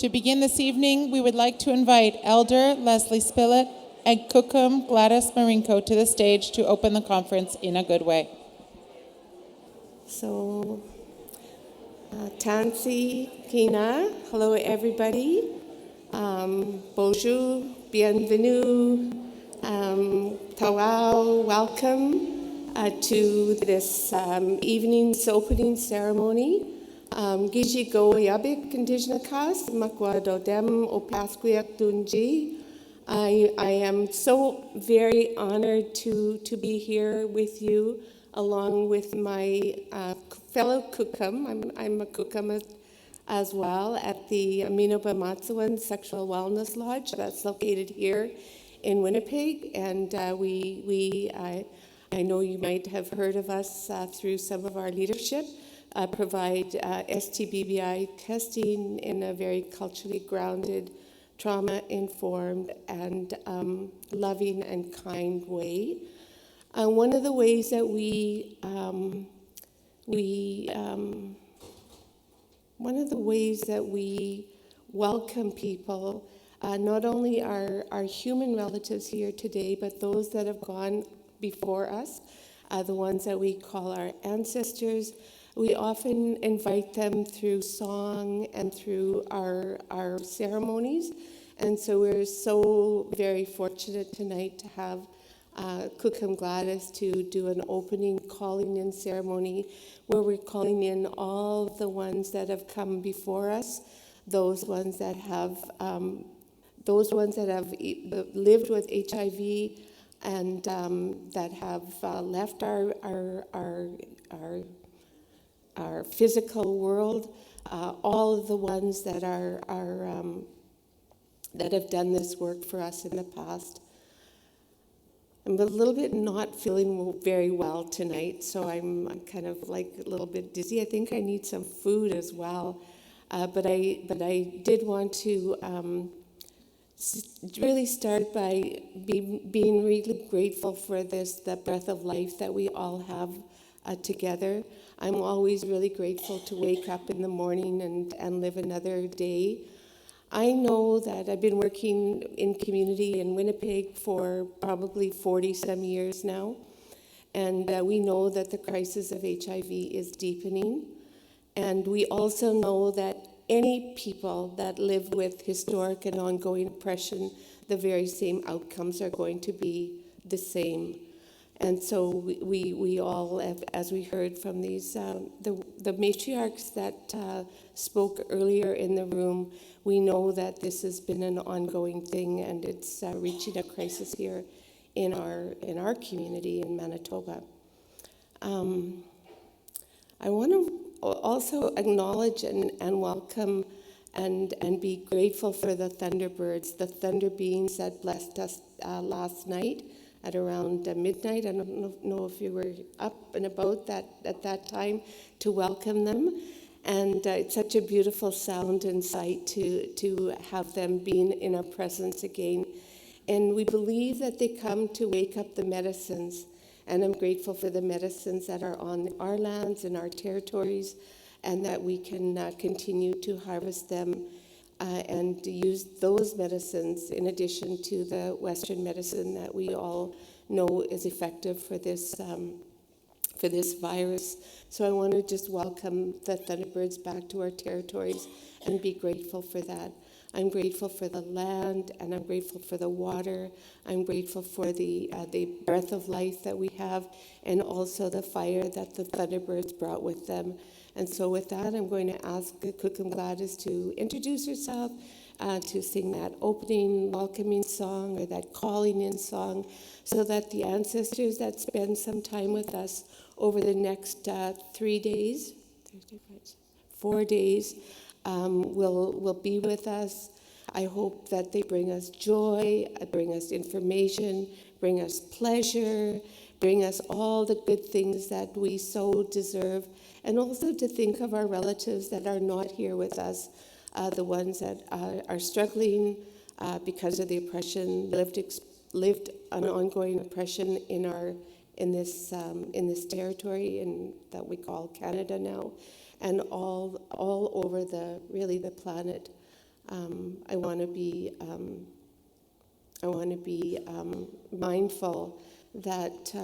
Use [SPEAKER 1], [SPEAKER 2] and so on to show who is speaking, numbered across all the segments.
[SPEAKER 1] To begin this evening, we would like to invite Elder Leslie Spillett and Kukum Gladys Marinko to the stage to open the conference in a good way.
[SPEAKER 2] So, Tansi, Kina, hello everybody. Bonjour, bienvenue, tawau, welcome to this evening's opening ceremony. Giji go yabik indigenous kas, makwado dem opasquiak dunji. I am so very honored to be here with you, along with my fellow Kukum. I'm a Kukum as well at the Minoba Matsuwan Sexual Wellness Lodge that's located here in Winnipeg. And I know you might have heard of us through some of our leadership, provide STBBI testing in a very culturally grounded, trauma-informed, and loving and kind way. One of the ways that we welcome people, not only our human relatives here today, but those that have gone before us, the ones that we call our ancestors. We often invite them through song and through our ceremonies. And so we're so very fortunate tonight to have Kukum Gladys to do an opening calling in ceremony where we're calling in all the ones that have come before us, those ones that have lived with HIV and that have left our physical world, all of the ones that that have done this work for us in the past. I'm a little bit not feeling very well tonight, so I'm kind of like a little bit dizzy. I think I need some food as well, but I did want to really start by being really grateful for the breath of life that we all have together. I'm always really grateful to wake up in the morning and live another day. I know that I've been working in community in Winnipeg for probably 40-some years now, and we know that the crisis of HIV is deepening, and we also know that any people that live with historic and ongoing oppression, the very same outcomes are going to be the same. And so we all, as we heard from these, the matriarchs that spoke earlier in the room, we know that this has been an ongoing thing, and it's reaching a crisis here in our community in Manitoba. I want to also acknowledge and welcome and be grateful for the Thunderbirds, the thunder beings that blessed us last night at around midnight. I don't know if you were up and about at that time to welcome them. And it's such a beautiful sound and sight to have them being in our presence again. And we believe that they come to wake up the medicines. And I'm grateful for the medicines that are on our lands and our territories, and that we can continue to harvest them and use those medicines in addition to the Western medicine that we all know is effective for this virus. So I want to just welcome the Thunderbirds back to our territories and be grateful for that. I'm grateful for the land, and I'm grateful for the water. I'm grateful for the breath of life that we have, and also the fire that the Thunderbirds brought with them. And so with that, I'm going to ask Kukum Gladys to introduce herself, to sing that opening welcoming song or that calling in song, so that the ancestors that spend some time with us over the next 3 days, 4 days, will be with us. I hope that they bring us joy, bring us information, bring us pleasure, bring us all the good things that we so deserve, and also to think of our relatives that are not here with us, the ones that are struggling because of the oppression, lived an ongoing oppression in this territory that we call Canada now, and all over the planet. I want to be mindful that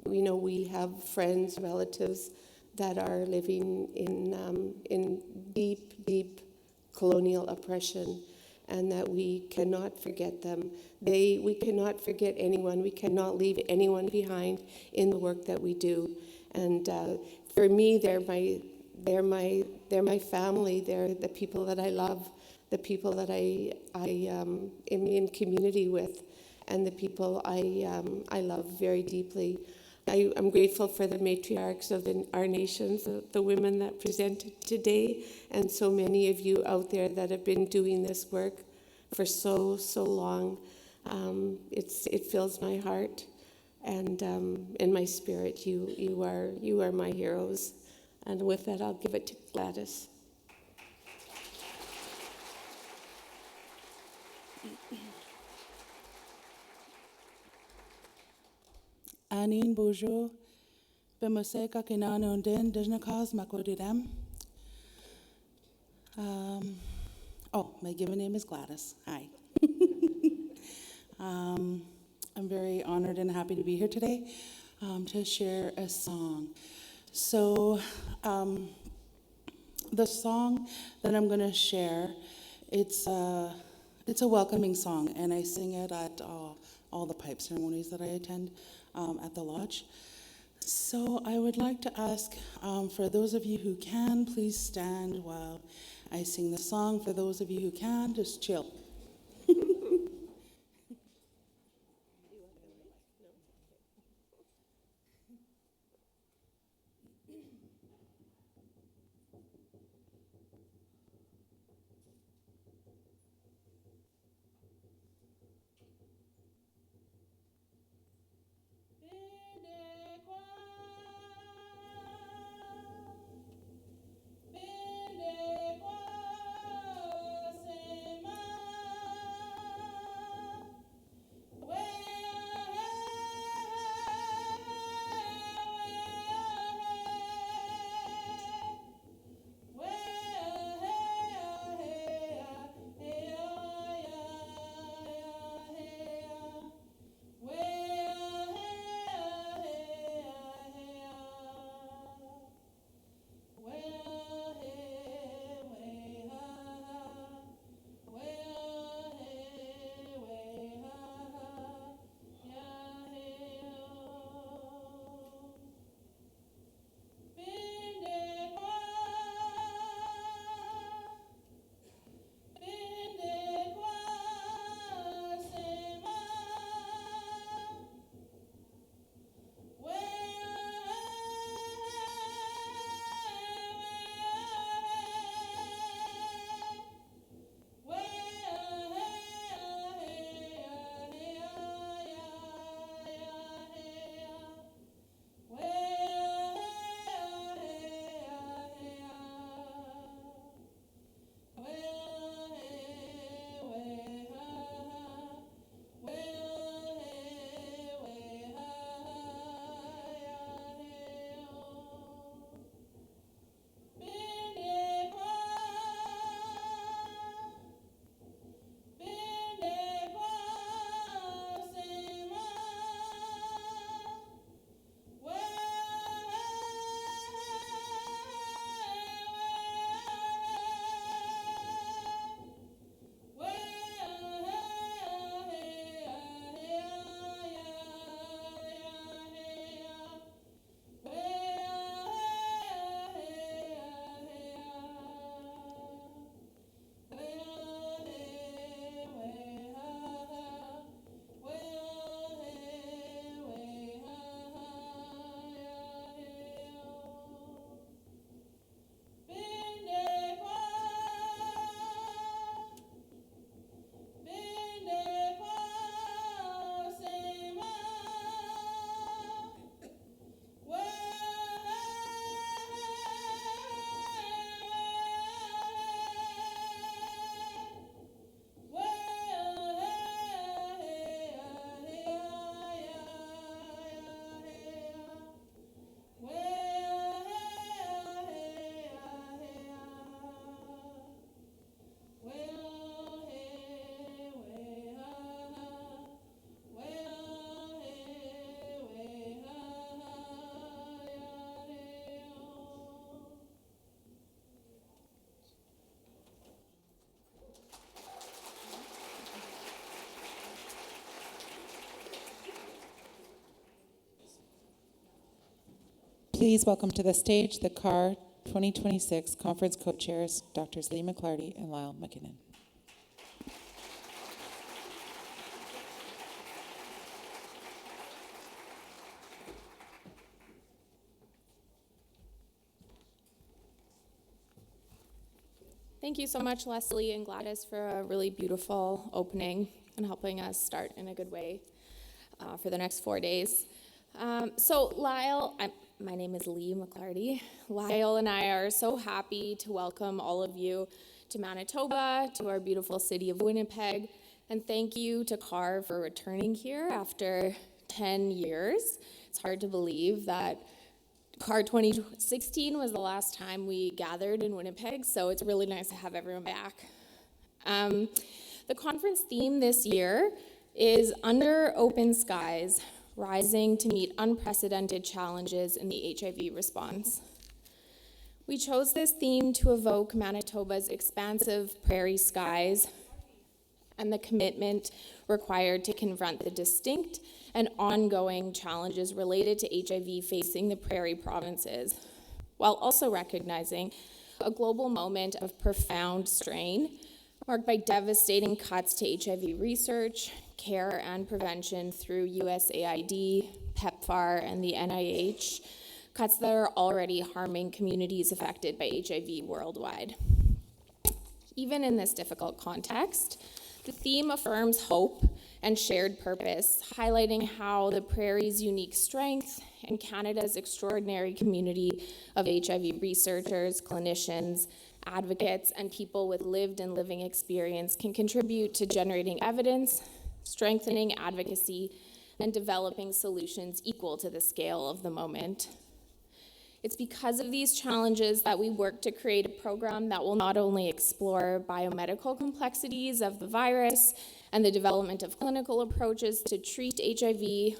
[SPEAKER 2] we have friends, relatives that are living in deep, deep colonial oppression, and that we cannot forget them. We cannot forget anyone. We cannot leave anyone behind in the work that we do. And for me, they're my family. They're the people that I love, the people that I am in community with, and the people I love very deeply. I'm grateful for the matriarchs of our nations, the women that presented today, and so many of you out there that have been doing this work for so long. It fills my heart and in my spirit. You are my heroes. And with that, I'll give it to Gladys.
[SPEAKER 3] Anin bonjour, bemoseka kinano den dejnakas makodidam. My given name is Gladys. Hi. I'm very honored and happy to be here today to share a song. So, the song that I'm going to share, it's a welcoming song, and I sing it at all the pipe ceremonies that I attend at the lodge. So I would like to ask, for those of you who can, please stand while I sing the song. For those of you who can, just chill.
[SPEAKER 1] please welcome to the stage the CAHR 2026 Conference Co-Chairs, Drs. Leigh McClarty and Lyle McKinnon.
[SPEAKER 4] Thank you so much, Leslie and Gladys, for a really beautiful opening and helping us start in a good way for the next 4 days. My name is Leigh McClarty. Lyle and I are so happy to welcome all of you to Manitoba, to our beautiful city of Winnipeg, and thank you to CAHR for returning here after 10 years. It's hard to believe that CAHR 2016 was the last time we gathered in Winnipeg, so it's really nice to have everyone back. The conference theme this year is Under Open Skies, Rising to Meet Unprecedented Challenges in the HIV Response. We chose this theme to evoke Manitoba's expansive prairie skies and the commitment required to confront the distinct and ongoing challenges related to HIV facing the prairie provinces, while also recognizing a global moment of profound strain marked by devastating cuts to HIV research, care, and prevention through USAID, PEPFAR, and the NIH, cuts that are already harming communities affected by HIV worldwide. Even in this difficult context, the theme affirms hope and shared purpose, highlighting how the prairie's unique strength and Canada's extraordinary community of HIV researchers, clinicians, advocates, and people with lived and living experience can contribute to generating evidence, strengthening advocacy, and developing solutions equal to the scale of the moment. It's because of these challenges that we work to create a program that will not only explore biomedical complexities of the virus and the development of clinical approaches to treat HIV,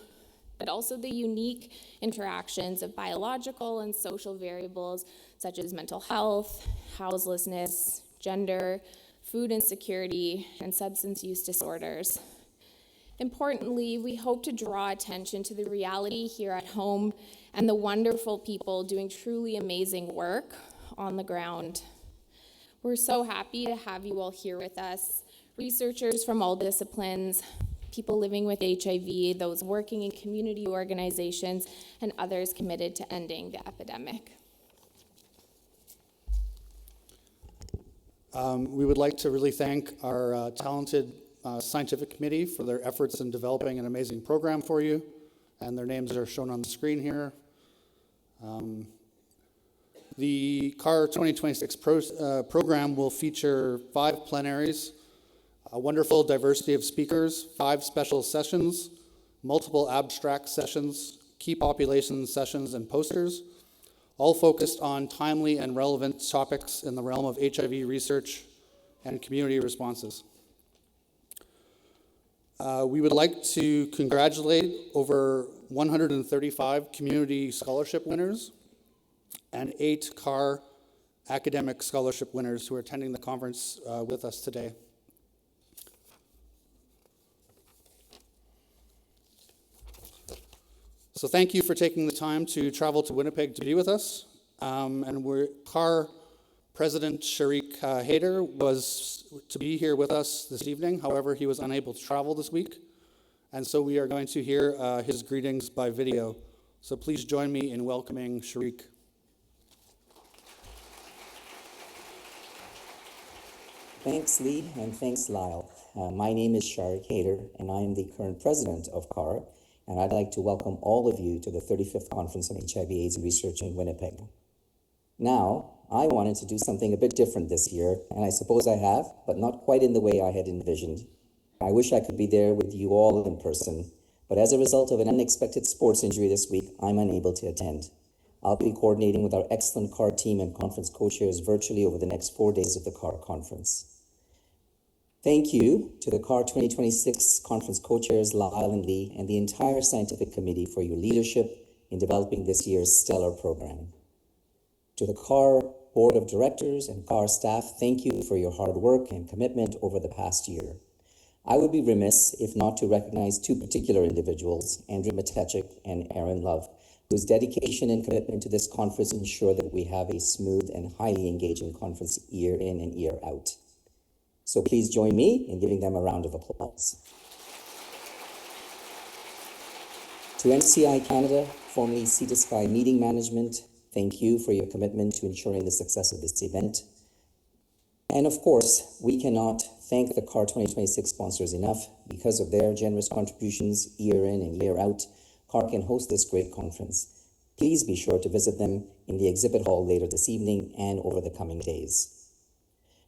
[SPEAKER 4] but also the unique interactions of biological and social variables such as mental health, houselessness, gender, food insecurity, and substance use disorders. Importantly, we hope to draw attention to the reality here at home and the wonderful people doing truly amazing work on the ground. We're so happy to have you all here with us, researchers from all disciplines, people living with HIV, those working in community organizations, and others committed to ending the epidemic.
[SPEAKER 5] We would like to really thank our talented scientific committee for their efforts in developing an amazing program for you, and their names are shown on the screen here. The CAHR 2026 program will feature 5 plenaries, a wonderful diversity of speakers, 5 special sessions, multiple abstract sessions, key population sessions, and posters, all focused on timely and relevant topics in the realm of HIV research and community responses. We would like to congratulate over 135 community scholarship winners and 8 CAHR academic scholarship winners who are attending the conference with us today. So thank you for taking the time to travel to Winnipeg to be with us. CAHR President Shari was to be here with us this evening. However, he was unable to travel this week. And so we are going to hear his greetings by video. So please join me in welcoming Shari.
[SPEAKER 6] Thanks, Leigh, and thanks, Lyle. My name is Shari, and I am the current president of CAHR, and I'd like to welcome all of you to the 35th Conference on HIV/AIDS Research in Winnipeg. Now, I wanted to do something a bit different this year, and I suppose I have, but not quite in the way I had envisioned. I wish I could be there with you all in person, but as a result of an unexpected sports injury this week, I'm unable to attend. I'll be coordinating with our excellent CAHR team and conference co-chairs virtually over the next 4 days of the CAHR conference. Thank you to the CAHR 2026 conference co-chairs Lyle and Leigh and the entire scientific committee for your leadership in developing this year's stellar program. To the CAHR board of directors and CAHR staff, thank you for your hard work and commitment over the past year. I would be remiss if not to recognize 2 particular individuals, Andrew Matechik and Aaron Love, whose dedication and commitment to this conference ensure that we have a smooth and highly engaging conference year in and year out. So please join me in giving them a round of applause. To NCI Canada, formerly Sea to Sky Meeting Management, thank you for your commitment to ensuring the success of this event. And of course, we cannot thank the CAHR 2026 sponsors enough. Because of their generous contributions year in and year out, CAHR can host this great conference. Please be sure to visit them in the exhibit hall later this evening and over the coming days.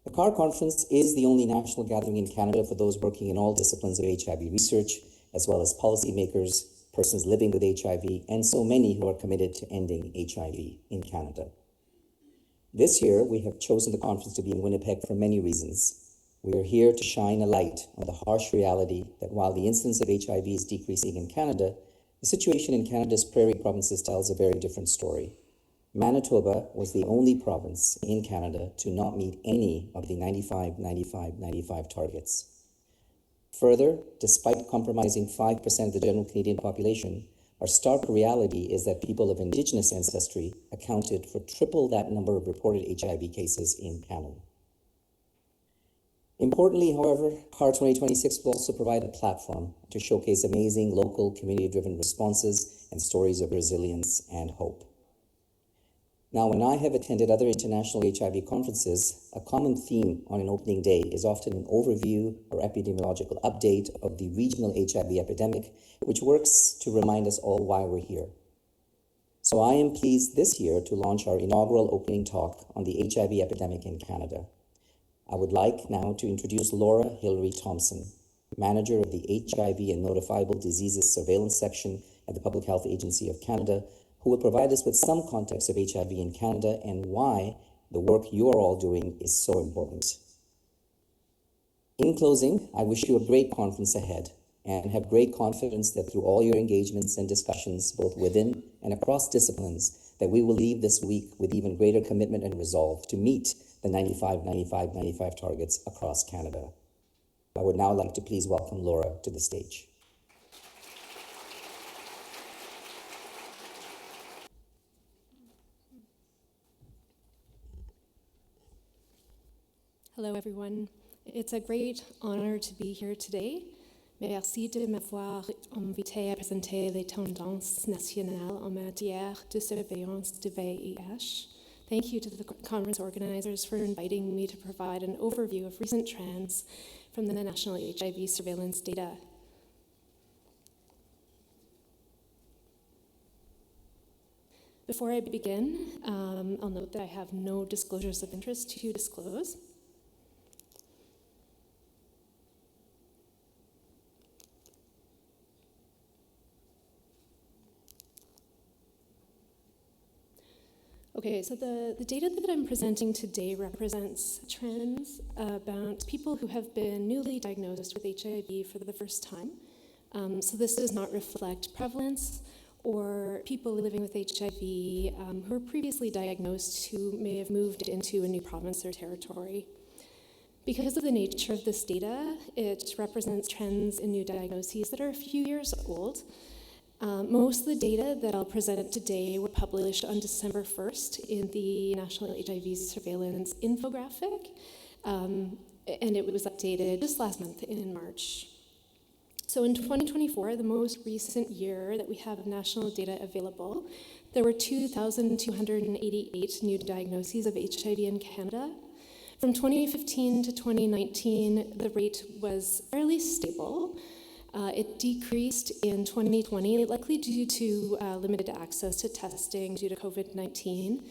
[SPEAKER 6] The CAHR conference is the only national gathering in Canada for those working in all disciplines of HIV research, as well as policymakers, persons living with HIV, and so many who are committed to ending HIV in Canada. This year, we have chosen the conference to be in Winnipeg for many reasons. We are here to shine a light on the harsh reality that while the incidence of HIV is decreasing in Canada, the situation in Canada's prairie provinces tells a very different story. Manitoba was the only province in Canada to not meet any of the 95 targets. Further, despite compromising 5% of the general Canadian population, our stark reality is that people of Indigenous ancestry accounted for triple that number of reported HIV cases in Canada. Importantly, however, CAHR 2026 will also provide a platform to showcase amazing local community-driven responses and stories of resilience and hope. Now, when I have attended other international HIV conferences, a common theme on an opening day is often an overview or epidemiological update of the regional HIV epidemic, which works to remind us all why we're here. So I am pleased this year to launch our inaugural opening talk on the HIV epidemic in Canada. I would like now to introduce Laura Hilary Thompson, manager of the HIV and Notifiable Diseases Surveillance Section at the Public Health Agency of Canada, who will provide us with some context of HIV in Canada and why the work you are all doing is so important. In closing, I wish you a great conference ahead and have great confidence that through all your engagements and discussions, both within and across disciplines, that we will leave this week with even greater commitment and resolve to meet the 95 targets across Canada. I would now like to please welcome Laura to the stage.
[SPEAKER 7] Hello, everyone. It's a great honor to be here today. Merci de m'avoir invité à présenter les tendances nationales en matière de surveillance du VIH. Thank you to the conference organizers for inviting me to provide an overview of recent trends from the national HIV surveillance data. Before I begin, I'll note that I have no disclosures of interest to disclose. Okay, so the data that I'm presenting today represents trends about people who have been newly diagnosed with HIV for the first time. So this does not reflect prevalence or people living with HIV who were previously diagnosed who may have moved into a new province or territory. Because of the nature of this data, it represents trends in new diagnoses that are a few years old. Most of the data that I'll present today were published on December 1st in the National HIV Surveillance Infographic, and it was updated just last month in March. So in 2024, the most recent year that we have national data available, there were 2,288 new diagnoses of HIV in Canada. From 2015 to 2019, the rate was fairly stable. It decreased in 2020, likely due to limited access to testing due to COVID-19.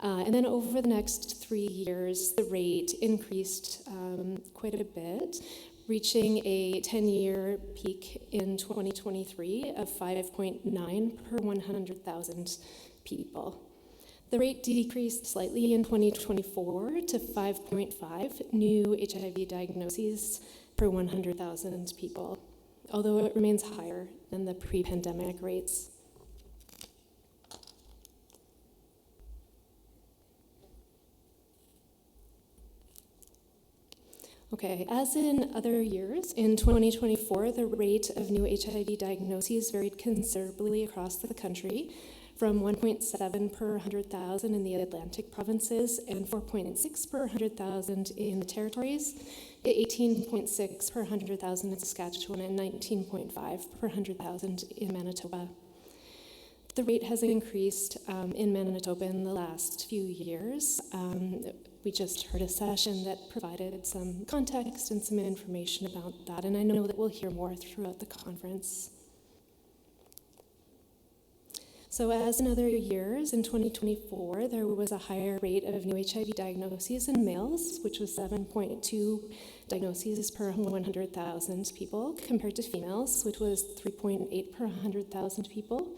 [SPEAKER 7] And then over the next 3 years, the rate increased quite a bit, reaching a 10-year peak in 2023 of 5.9 per 100,000 people. The rate decreased slightly in 2024 to 5.5 new HIV diagnoses per 100,000 people, although it remains higher than the pre-pandemic rates. Okay, as in other years, in 2024, the rate of new HIV diagnoses varied considerably across the country, from 1.7 per 100,000 in the Atlantic provinces and 4.6 per 100,000 in the territories, to 18.6 per 100,000 in Saskatchewan and 19.5 per 100,000 in Manitoba. The rate has increased in Manitoba in the last few years. We just heard a session that provided some context and some information about that, and I know that we'll hear more throughout the conference. So as in other years, in 2024, there was a higher rate of new HIV diagnoses in males, which was 7.2 diagnoses per 100,000 people, compared to females, which was 3.8 per 100,000 people.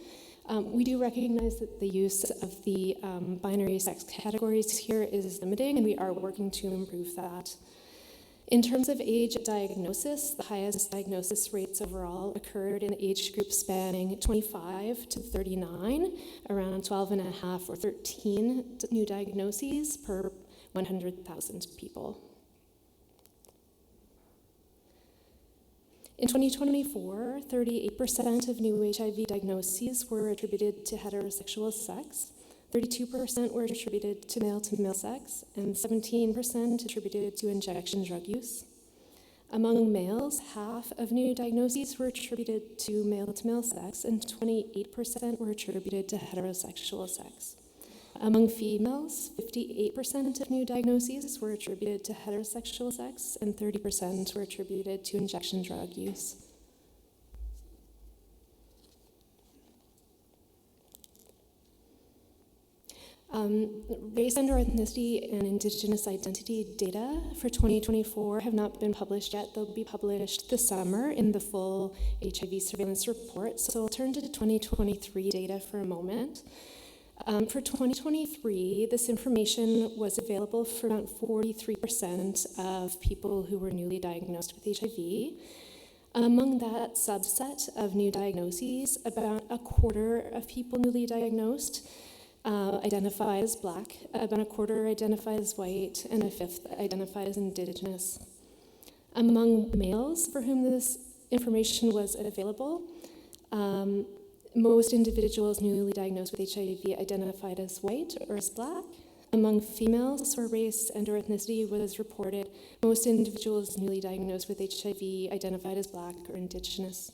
[SPEAKER 7] We do recognize that the use of the binary sex categories here is limiting, and we are working to improve that. In terms of age at diagnosis, the highest diagnosis rates overall occurred in the age group spanning 25 to 39, around 12.5 or 13 new diagnoses per 100,000 people. In 2024, 38% of new HIV diagnoses were attributed to heterosexual sex, 32% were attributed to male sex, and 17% attributed to injection drug use. Among males, half of new diagnoses were attributed to male sex, and 28% were attributed to heterosexual sex. Among females, 58% of new diagnoses were attributed to heterosexual sex, and 30% were attributed to injection drug use. Race and ethnicity and Indigenous identity data for 2024 have not been published yet. They'll be published this summer in the full HIV surveillance report. So I'll turn to the 2023 data for a moment. For 2023, this information was available for about 43% of people who were newly diagnosed with HIV. Among that subset of new diagnoses, about a quarter of people newly diagnosed identified as Black, about a quarter identified as white, and a fifth identified as Indigenous. Among males for whom this information was available, most individuals newly diagnosed with HIV identified as white or as Black. Among females where race and or ethnicity was reported, most individuals newly diagnosed with HIV identified as Black or Indigenous.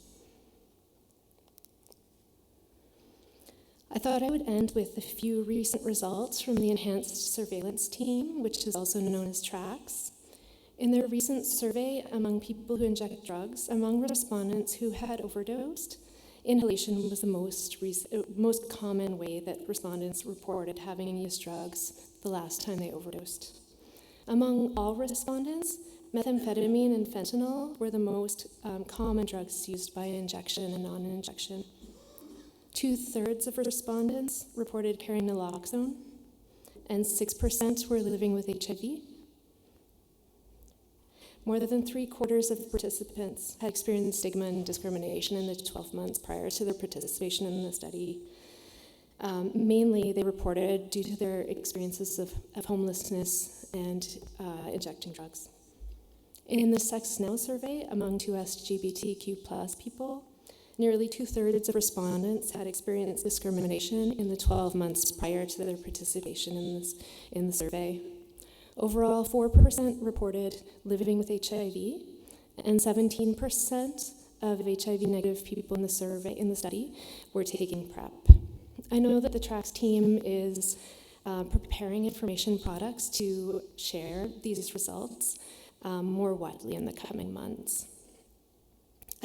[SPEAKER 7] I thought I would end with a few recent results from the Enhanced Surveillance Team, which is also known as TRACS. In their recent survey among people who inject drugs, among respondents who had overdosed, inhalation was the most common way that respondents reported having used drugs the last time they overdosed. Among all respondents, methamphetamine and fentanyl were the most common drugs used by injection and non-injection. 2/3 of respondents reported carrying naloxone, and 6% were living with HIV. More than 3/4 of participants had experienced stigma and discrimination in the 12 months prior to their participation in the study. Mainly, they reported due to their experiences of homelessness and injecting drugs. In the Sex Now survey among 2S LGBTQ+ people, nearly 2/3 of respondents had experienced discrimination in the 12 months prior to their participation in the survey. Overall, 4% reported living with HIV, and 17% of HIV-negative people in the study were taking PrEP. I know that the TRACS team is preparing information products to share these results more widely in the coming months.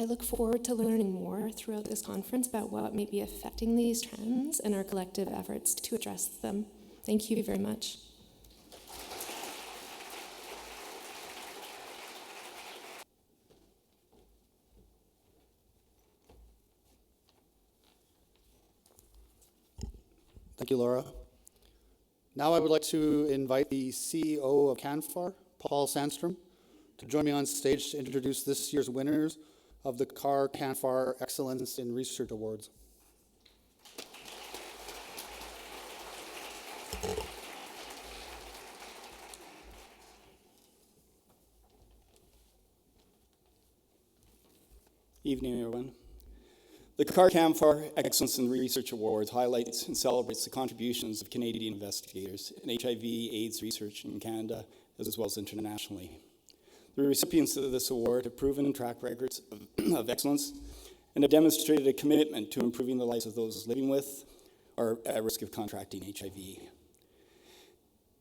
[SPEAKER 7] I look forward to learning more throughout this conference about what may be affecting these trends and our collective efforts to address them. Thank you very much.
[SPEAKER 5] Thank you, Laura. Now I would like to invite the CEO of CAHR, Paul Sandstrom, to join me on stage to introduce this year's winners of the CAHR Excellence in Research Awards. Evening, everyone.
[SPEAKER 8] The CAHR Excellence in Research Awards highlights and celebrates the contributions of Canadian investigators in HIV/AIDS research in Canada as well as internationally. The recipients of this award have proven track records of excellence and have demonstrated a commitment to improving the lives of those living with or at risk of contracting HIV.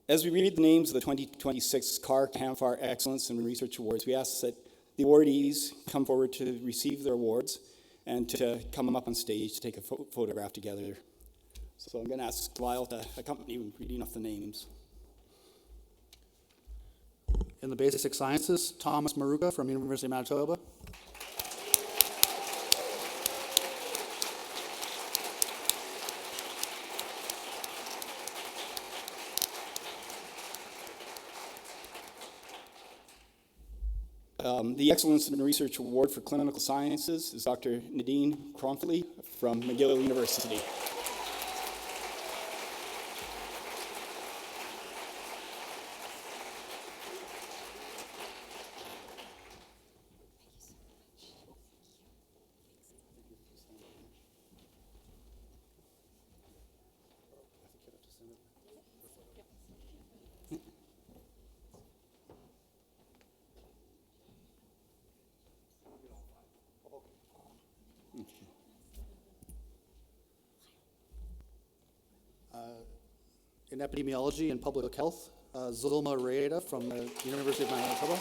[SPEAKER 8] As we read the names of the 2026 CAHR Excellence in Research Awards, we ask that the awardees come forward to receive their awards and to come up on stage to take a photograph together. So I'm going to ask Lyle to accompany me with reading off the names.
[SPEAKER 5] In the basic sciences, Thomas Maruga from University of Manitoba.
[SPEAKER 8] The Excellence in Research Award for Clinical Sciences is Dr. Nadine Kronfli from McGill University.
[SPEAKER 5] In epidemiology and public health, Zulma Reyeda from the University of Manitoba.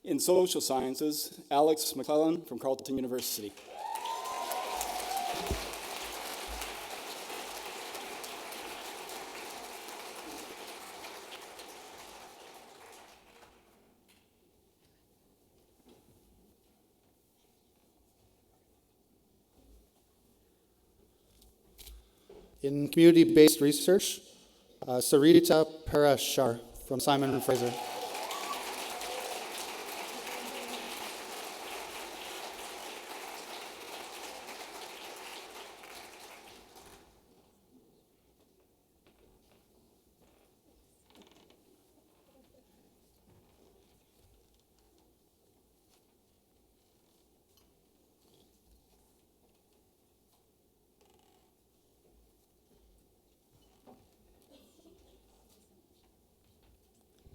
[SPEAKER 8] In social sciences, Alex McClellan from Carleton University.
[SPEAKER 5] In community-based research, Sarita Parashar from Simon & Fraser.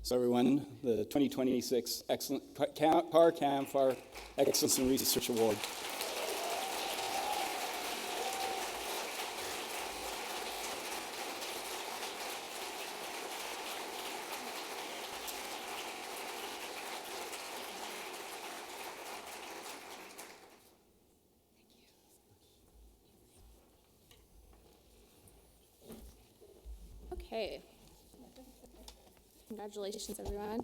[SPEAKER 8] So everyone, the 2026 CAHR Excellence in Research Award.
[SPEAKER 4] Okay. Congratulations, everyone.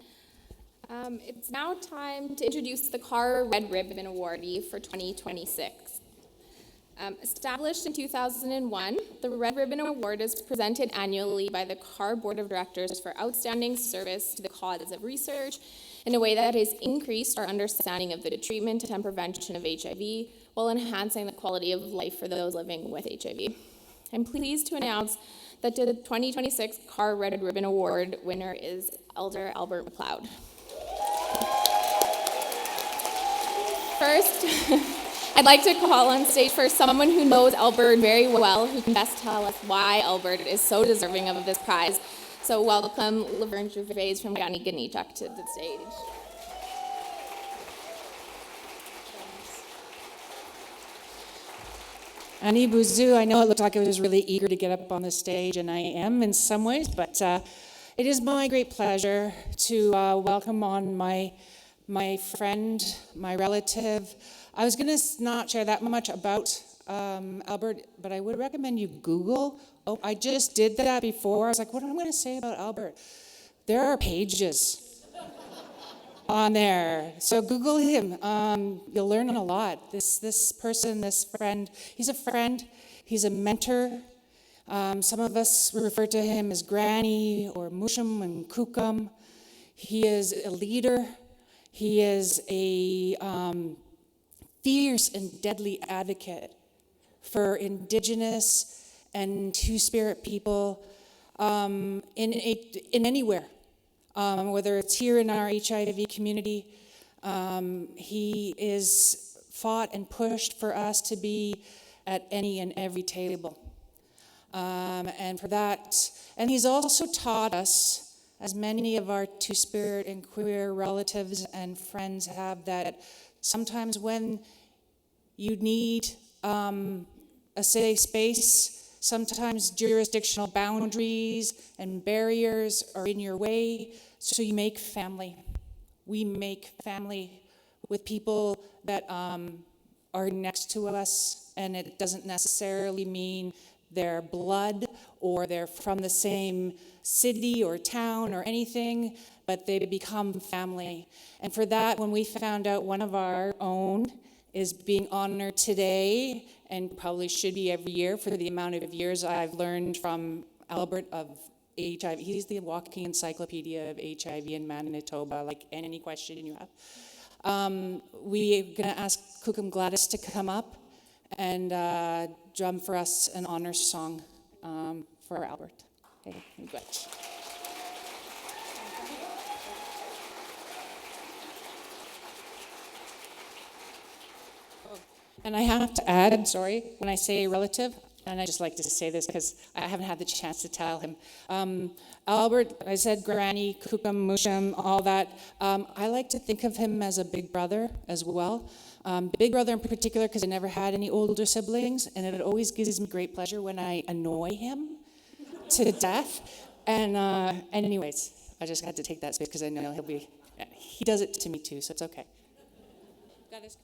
[SPEAKER 4] It's now time to introduce the CAHR Red Ribbon Awardee for 2026. Established in 2001, the Red Ribbon Award is presented annually by the CAHR Board of Directors for outstanding service to the cause of research in a way that has increased our understanding of the treatment and prevention of HIV while enhancing the quality of life for those living with HIV. I'm pleased to announce that the 2026 CAHR Red Ribbon Award winner is Elder Albert McLeod. First, I'd like to call on stage for someone who knows Albert very well, who can best tell us why Albert is so deserving of this prize. So welcome Laverne Gervais from Ganiganichuk to the stage.
[SPEAKER 9] Annie Bouzou, I know it looked like I was really eager to get up on the stage, and I am in some ways, but it is my great pleasure to welcome on my friend, my relative. I was going to not share that much about Albert, but I would recommend you Google. Oh, I just did that before. I was like, what am I going to say about Albert? There are pages on there. So Google him. You'll learn a lot. This person, this friend, he's a friend. He's a mentor. Some of us refer to him as Granny or Mushum and Kukam. He is a leader. He is a fierce and deadly advocate for Indigenous and Two-Spirit people in anywhere, whether it's here in our HIV community. He is fought and pushed for us to be at any and every table. And for that, and he's also taught us, as many of our Two-Spirit and queer relatives and friends have, that sometimes when you need a safe space, sometimes jurisdictional boundaries and barriers are in your way, so you make family. We make family with people that are next to us, and it doesn't necessarily mean they're blood or they're from the same city or town or anything, but they become family. And for that, when we found out one of our own is being honored today, and probably should be every year for the amount of years I've learned from Albert of HIV. He's the walking encyclopedia of HIV in Manitoba, like any question you have. We're going to ask Kukum Gladys to come up and drum for us an honor song for Albert. Okay, thank you much. And I have to add, sorry, when I say relative, and I just like to say this because I haven't had the chance to tell him. Albert, I said granny, kukum, musham, all that. I like to think of him as a big brother as well. Big brother in particular because I never had any older siblings, and it always gives me great pleasure when I annoy him to death. And anyways, I just had to take that space because I know he does it to me too, so it's okay. Got us.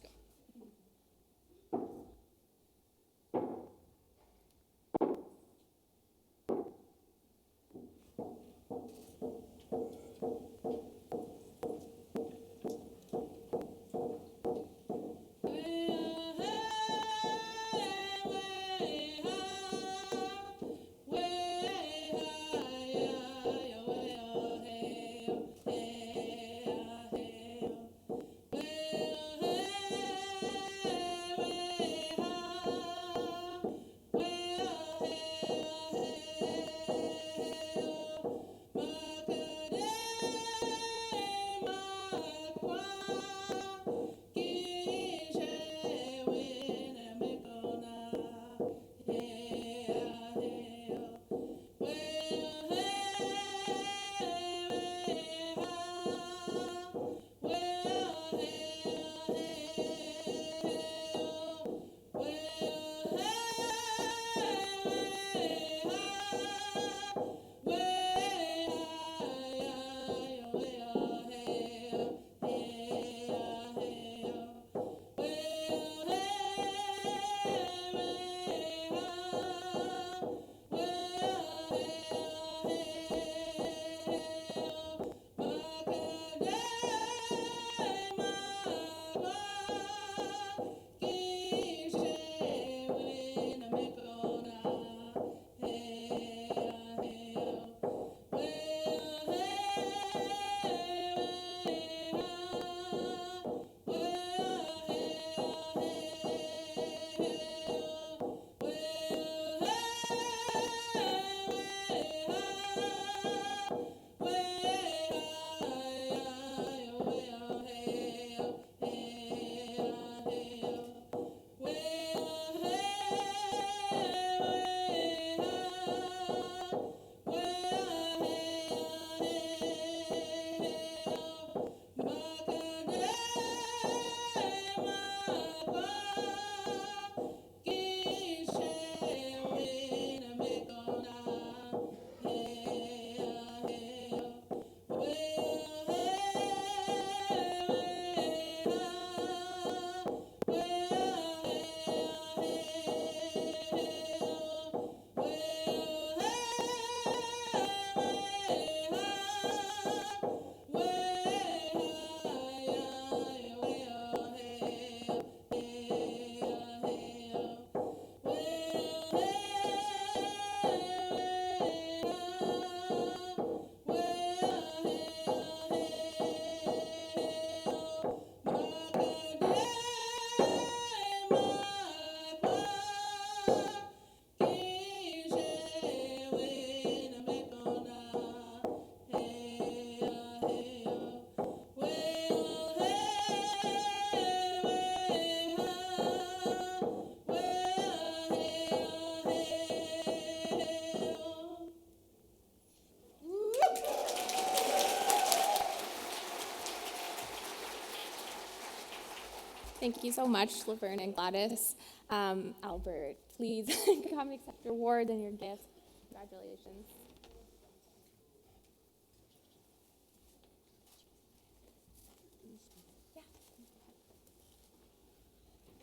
[SPEAKER 4] Thank you so much, Laverne and Gladys. Albert, please come accept your award and your gift. Congratulations.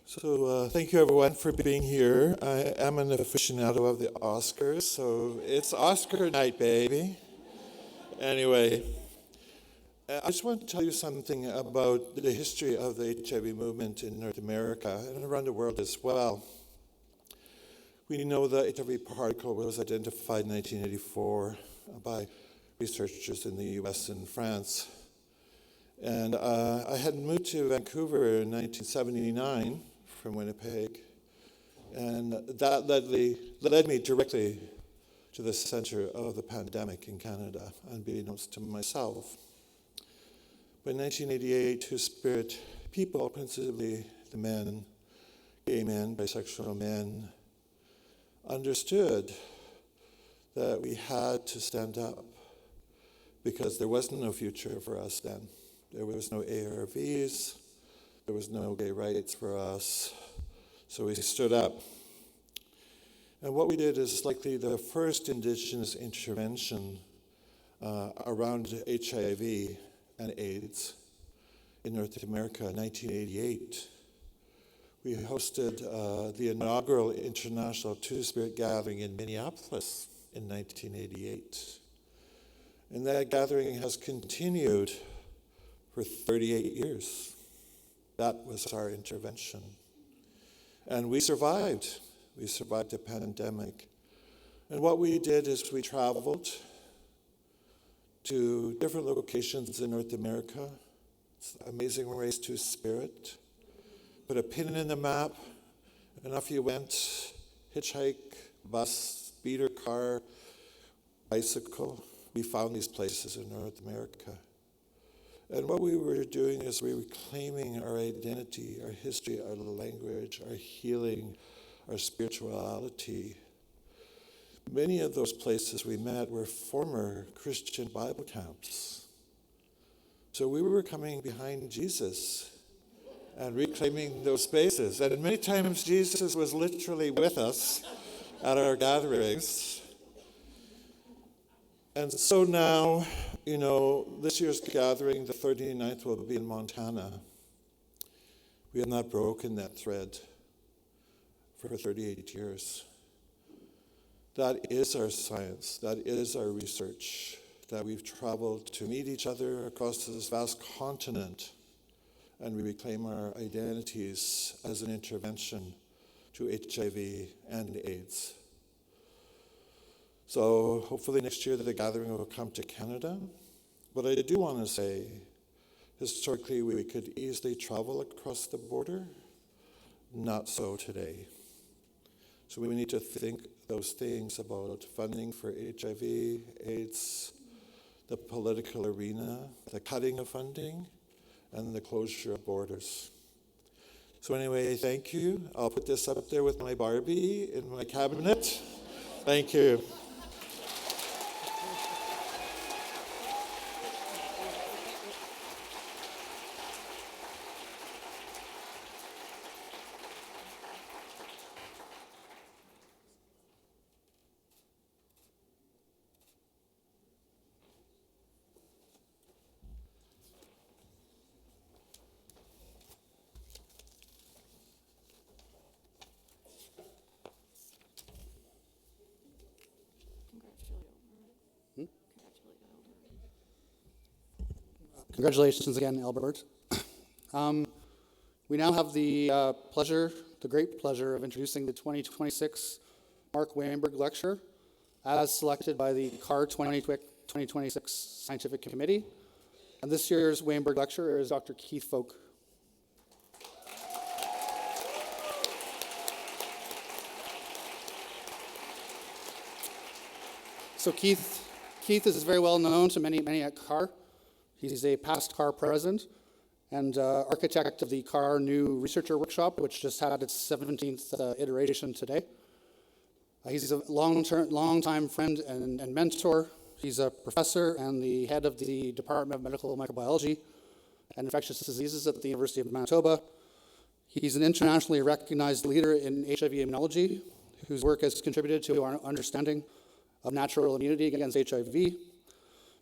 [SPEAKER 10] So thank you everyone for being here. I am an aficionado of the Oscars, so it's Oscar night, baby. Anyway, I just want to tell you something about the history of the HIV movement in North America and around the world as well. We know the HIV particle was identified in 1984 by researchers in the US and France. And I had moved to Vancouver in 1979 from Winnipeg, and that led me directly to the center of the pandemic in Canada, unbeknownst to myself. By 1988, Two-Spirit people, principally the men, gay men, bisexual men, understood that we had to stand up because there was no future for us then. There was no ARVs, there was no gay rights for us, so we stood up. And what we did is likely the first Indigenous intervention around HIV and AIDS in North America in 1988. We hosted the inaugural International Two-Spirit Gathering in Minneapolis in 1988. And that gathering has continued for 38 years. That was our intervention. And we survived. We survived the pandemic. And what we did is we traveled to different locations in North America. It's Amazing Race to Spirit. Put a pin in the map, and off you went. Hitchhike, bus, speeder car, bicycle. We found these places in North America. And what we were doing is we were reclaiming our identity, our history, our language, our healing, our spirituality. Many of those places we met were former Christian Bible camps. So we were coming behind Jesus and reclaiming those spaces. And many times Jesus was literally with us at our gatherings. And so now, this year's gathering, the 39th, will be in Montana. We have not broken that thread for 38 years. That is our science. That is our research, that we've traveled to meet each other across this vast continent, and we reclaim our identities as an intervention to HIV and AIDS. So hopefully next year the gathering will come to Canada. But I do want to say, historically we could easily travel across the border. Not so today. So we need to think those things about funding for HIV, AIDS, the political arena, the cutting of funding, and the closure of borders. So anyway, thank you. I'll put this up there with my Barbie in my cabinet. Thank you.
[SPEAKER 5] Congratulations again, Albert. We now have the great pleasure of introducing the 2026 Mark Wainberg Lecture, as selected by the CAHR 2026 Scientific Committee. And this year's Wainberg Lecturer is Dr. Keith Fowke. So Keith is very well known to many at CAHR. He's a past CAHR president and architect of the CAHR New Researcher Workshop, which just had its 17th iteration today. He's a long-time friend and mentor. He's a professor and the head of the Department of Medical Microbiology and Infectious Diseases at the University of Manitoba. He's an internationally recognized leader in HIV immunology, whose work has contributed to our understanding of natural immunity against HIV.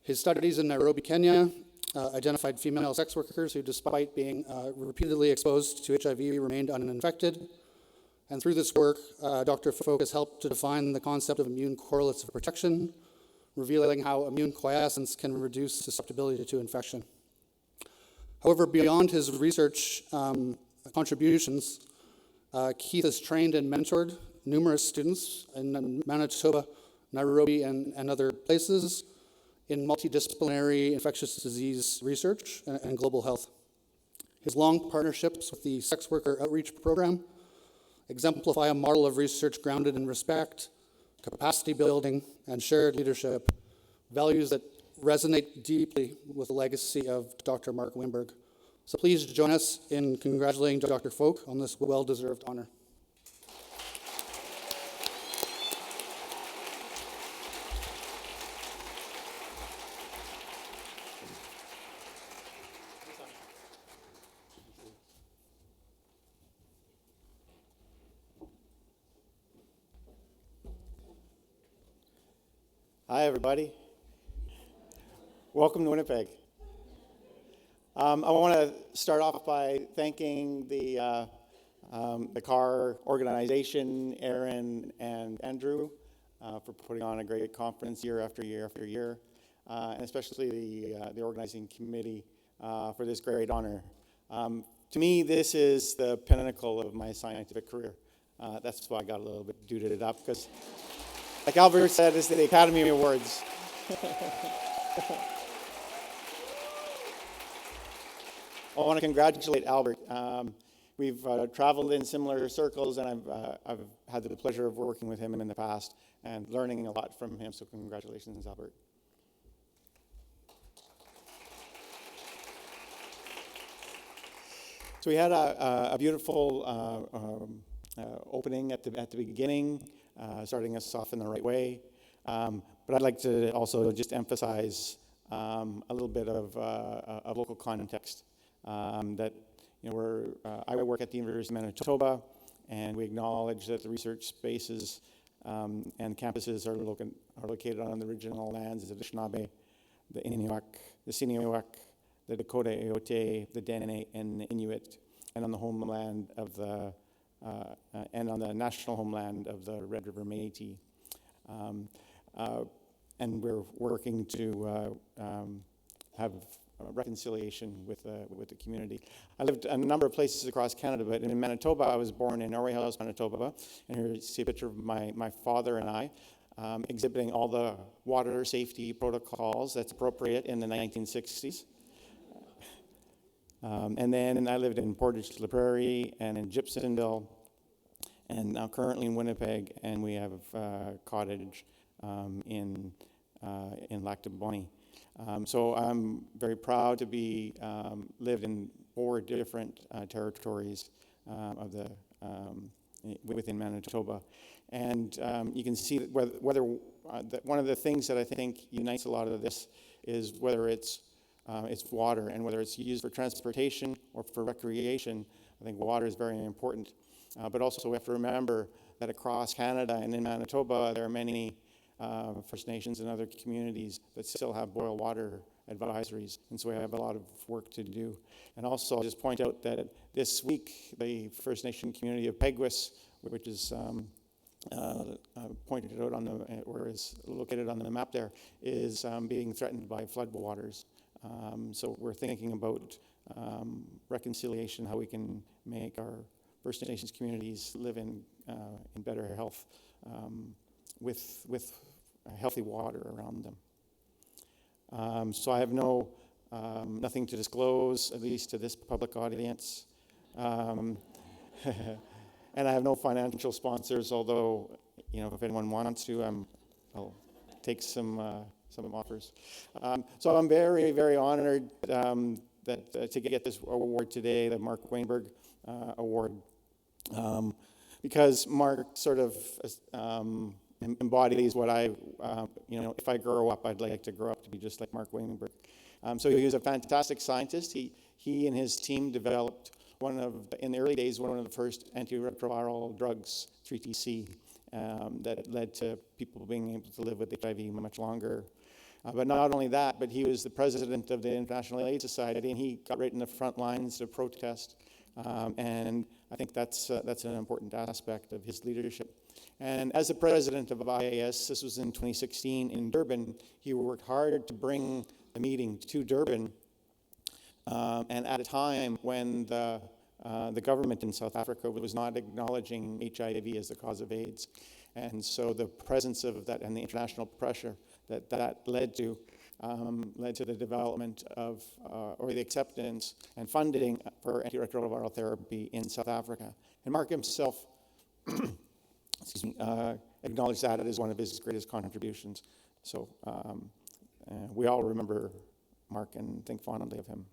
[SPEAKER 5] His studies in Nairobi, Kenya, identified female sex workers who, despite being repeatedly exposed to HIV, remained uninfected. And through this work, Dr. Fowke has helped to define the concept of immune correlates of protection, revealing how immune quiescence can reduce susceptibility to infection. However, beyond his research contributions, Keith has trained and mentored numerous students in Manitoba, Nairobi, and other places in multidisciplinary infectious disease research and global health. His long partnerships with the Sex Worker Outreach Program exemplify a model of research grounded in respect, capacity building, and shared leadership, values that resonate deeply with the legacy of Dr. Mark Wainberg. So please join us in congratulating Dr. Fowke on this well-deserved honor.
[SPEAKER 11] Hi, everybody. Welcome to Winnipeg. I want to start off by thanking the CAHR organization, Aaron and Andrew, for putting on a great conference year after year after year, and especially the organizing committee for this great honor. To me, this is the pinnacle of my scientific career. That's why I got a little bit duded it up, because like Albert said, it's the Academy Awards. I want to congratulate Albert. We've traveled in similar circles, and I've had the pleasure of working with him in the past and learning a lot from him, so congratulations, Albert. So we had a beautiful opening at the beginning, starting us off in the right way. But I'd like to also just emphasize a little bit of local context. That I work at the University of Manitoba, and we acknowledge that the research spaces and campuses are located on the original lands of the Anishinaabe, the Inuak, the Siniwak, the Dakota Aote, the Dene, and the Inuit, and on the homeland of the and on the national homeland of the Red River Métis. And we're working to have reconciliation with the community. I lived a number of places across Canada, but in Manitoba, I was born in Norway House, Manitoba, and here you see a picture of my father and I exhibiting all the water safety protocols that's appropriate in the 1960s. And then I lived in Portage la Prairie and in Gibsonville, and now currently in Winnipeg, and we have a cottage in Lac du Bonnet. So I'm very proud to be lived in 4 different territories of the within Manitoba, and you can see that whether one of the things that I think unites a lot of this is whether it's water, and whether it's used for transportation or for recreation. I think water is very important, but also we have to remember that across Canada and in Manitoba there are many First Nations and other communities that still have boil water advisories, and so we have a lot of work to do. And also I'll just point out that this week the First Nation community of Peguis, which is pointed out on the, or is located on the map there, is being threatened by flood waters. So we're thinking about reconciliation, how we can make our First Nations communities live in better health with healthy water around them. So I have nothing to disclose, at least to this public audience. And I have no financial sponsors, although, if anyone wants to, I'll take some offers. So I'm very, very honored that to get this award today, the Mark Wainberg Award, because Mark sort of embodies what I, if I grow up, I'd like to grow up to be just like Mark Wainberg. So he was a fantastic scientist. He and his team developed in the early days, one of the first antiretroviral drugs, 3TC, that led to people being able to live with HIV much longer. But not only that, but he was the president of the International AIDS Society, and he got right in the front lines to protest. And I think that's an important aspect of his leadership. And as the president of IAS, this was in 2016 in Durban, he worked hard to bring the meeting to Durban, and at a time when the government in South Africa was not acknowledging HIV as the cause of AIDS. And so the presence of that and the international pressure that led to the development of, or the acceptance and funding for antiretroviral therapy in South Africa. And Mark himself acknowledged that as one of his greatest contributions. So we all remember Mark and think fondly of him.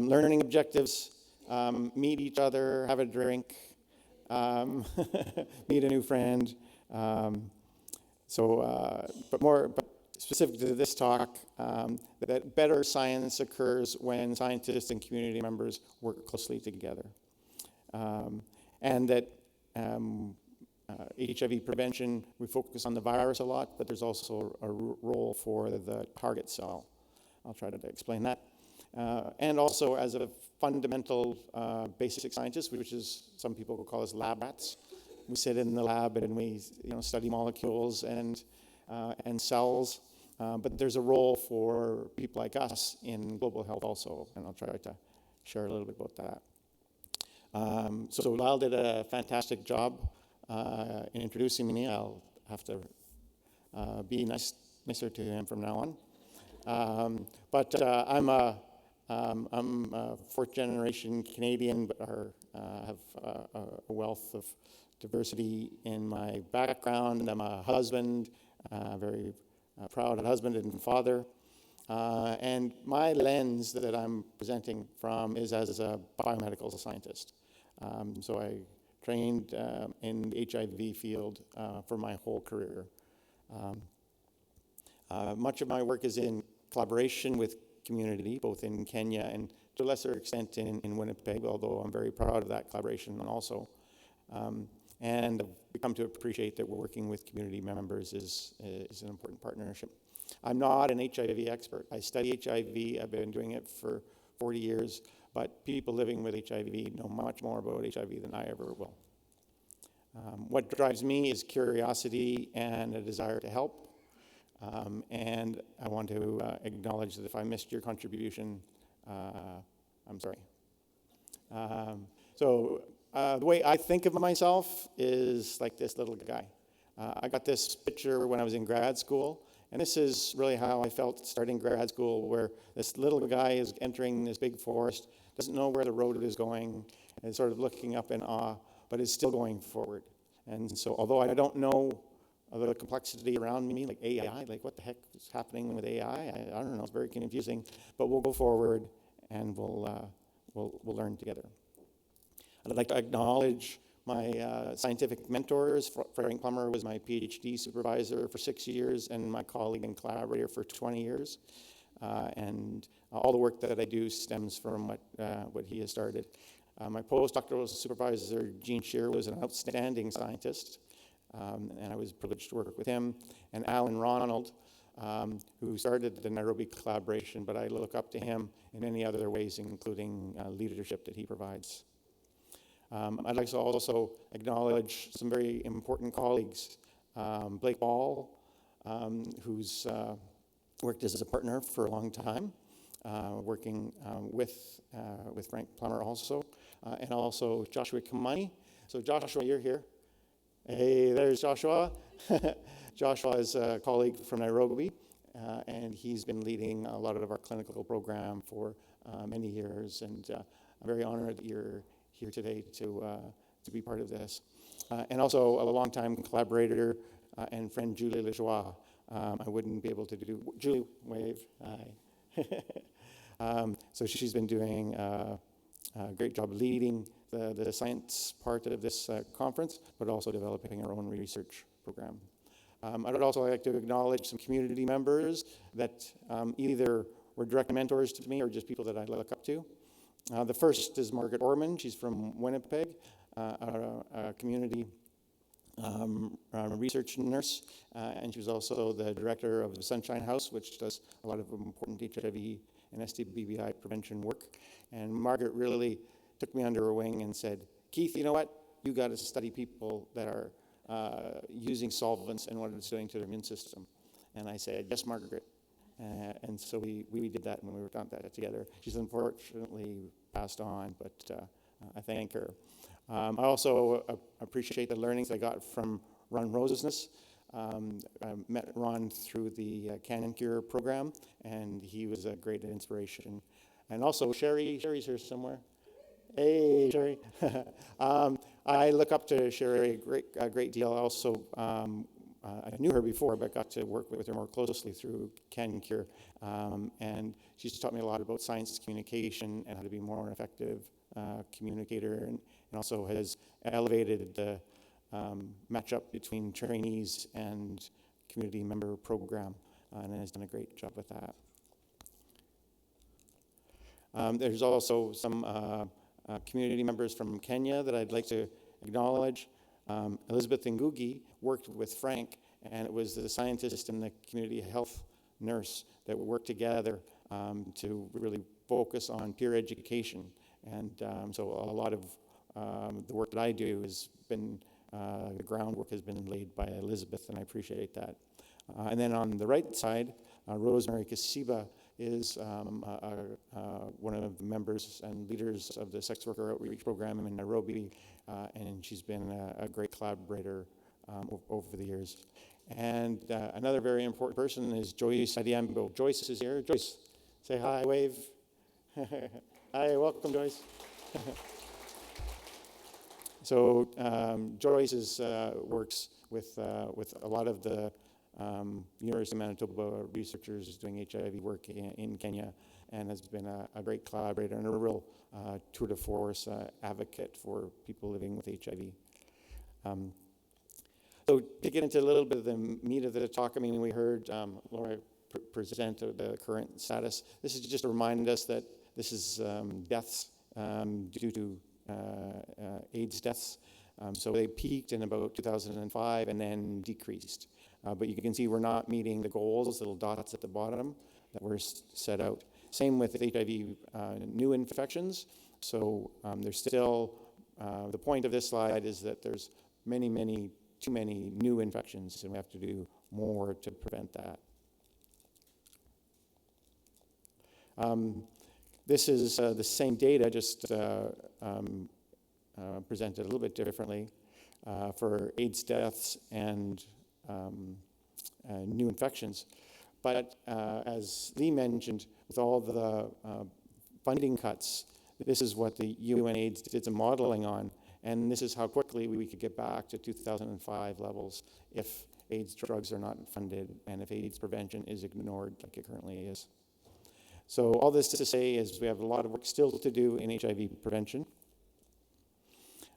[SPEAKER 11] Learning objectives, meet each other, have a drink, meet a new friend. But specific to this talk, that better science occurs when scientists and community members work closely together. And that HIV prevention, we focus on the virus a lot, but there's also a role for the target cell. I'll try to explain that. And also as a fundamental basic scientist, which is some people will call us lab rats. We sit in the lab and we study molecules and cells, but there's a role for people like us in global health also, and I'll try to share a little bit about that. So Lyle did a fantastic job in introducing me. I'll have to be nicer to him from now on. But I'm a fourth generation Canadian, but have a wealth of diversity in my background. I'm a husband, very proud husband and father. And my lens that I'm presenting from is as a biomedical scientist. So I trained in the HIV field for my whole career. Much of my work is in collaboration with community, both in Kenya and to a lesser extent in Winnipeg, although I'm very proud of that collaboration also. And I've come to appreciate that we're working with community members is an important partnership. I'm not an HIV expert. I study HIV. I've been doing it for 40 years, but people living with HIV know much more about HIV than I ever will. What drives me is curiosity and a desire to help. And I want to acknowledge that if I missed your contribution, I'm sorry. The way I think of myself is like this little guy. I got this picture when I was in grad school, and this is really how I felt starting grad school, where this little guy is entering this big forest, doesn't know where the road is going, and sort of looking up in awe, but is still going forward. And so although I don't know the complexity around me, like AI, like what the heck is happening with AI, I don't know, it's very confusing, but we'll go forward and we'll learn together. I'd like to acknowledge my scientific mentors. Frank Plummer was my PhD supervisor for 6 years and my colleague and collaborator for 20 years. And all the work that I do stems from what he has started. My postdoctoral supervisor, Gene Shear, was an outstanding scientist, and I was privileged to work with him. And Alan Ronald, who started the Nairobi collaboration, but I look up to him in many other ways, including leadership that he provides. I'd like to also acknowledge some very important colleagues. Blake Ball, who's worked as a partner for a long time, working with Frank Plummer also, and also Joshua Kimani. So Joshua, you're here. Hey, there's Joshua. Joshua is a colleague from Nairobi, and he's been leading a lot of our clinical program for many years, and I'm very honored that you're here today to be part of this. And also a longtime collaborator and friend, Julie Lejoie. I wouldn't be able to do, Julie, wave, hi. So she's been doing a great job leading the science part of this conference, but also developing our own research program. I would also like to acknowledge some community members that either were direct mentors to me or just people that I look up to. The first is Margaret Orman. She's from Winnipeg, a community research nurse, and she was also the director of the Sunshine House, which does a lot of important HIV and STBBI prevention work. And Margaret really took me under her wing and said, Keith, you know what? You got to study people that are using solvents and what it's doing to their immune system. And I said, yes, Margaret. And so we did that when we worked on that together. She's unfortunately passed on, but I thank her. I also appreciate the learnings I got from Ron Rosesness. I met Ron through the CAHR program, and he was a great inspiration. And also Shari's here somewhere. Hey, Shari. I look up to Shari a great deal. Also, I knew her before, but got to work with her more closely through CAHR. And she's taught me a lot about science communication and how to be more effective communicator, and also has elevated the matchup between trainees and community member program, and has done a great job with that. There's also some community members from Kenya that I'd like to acknowledge. Elizabeth Ngugi worked with Frank, and it was the scientist and the community health nurse that worked together to really focus on peer education. And so a lot of the work that I do has been, the groundwork has been laid by Elizabeth, and I appreciate that. And then on the right side, Rosemary Kasiba is one of the members and leaders of the Sex Worker Outreach Program in Nairobi, and she's been a great collaborator over the years. And another very important person is Joyce Adiambo. Joyce is here. Joyce, say hi, wave. Hi, welcome, Joyce. So Joyce works with a lot of the University of Manitoba researchers doing HIV work in Kenya, and has been a great collaborator and a real tour de force advocate for people living with HIV. So to get into a little bit of the meat of the talk, I mean, we heard Laura present the current status. This is just to remind us that this is deaths due to AIDS deaths. So they peaked in about 2005 and then decreased. But you can see we're not meeting the goals, little dots at the bottom that were set out. Same with HIV new infections. So there's still, the point of this slide is that there's too many new infections, and we have to do more to prevent that. This is the same data, just presented a little bit differently for AIDS deaths and new infections. But as Leigh mentioned, with all the funding cuts, this is what the UNAIDS did some modeling on, and this is how quickly we could get back to 2005 levels if AIDS drugs are not funded and if AIDS prevention is ignored like it currently is. So all this to say is we have a lot of work still to do in HIV prevention.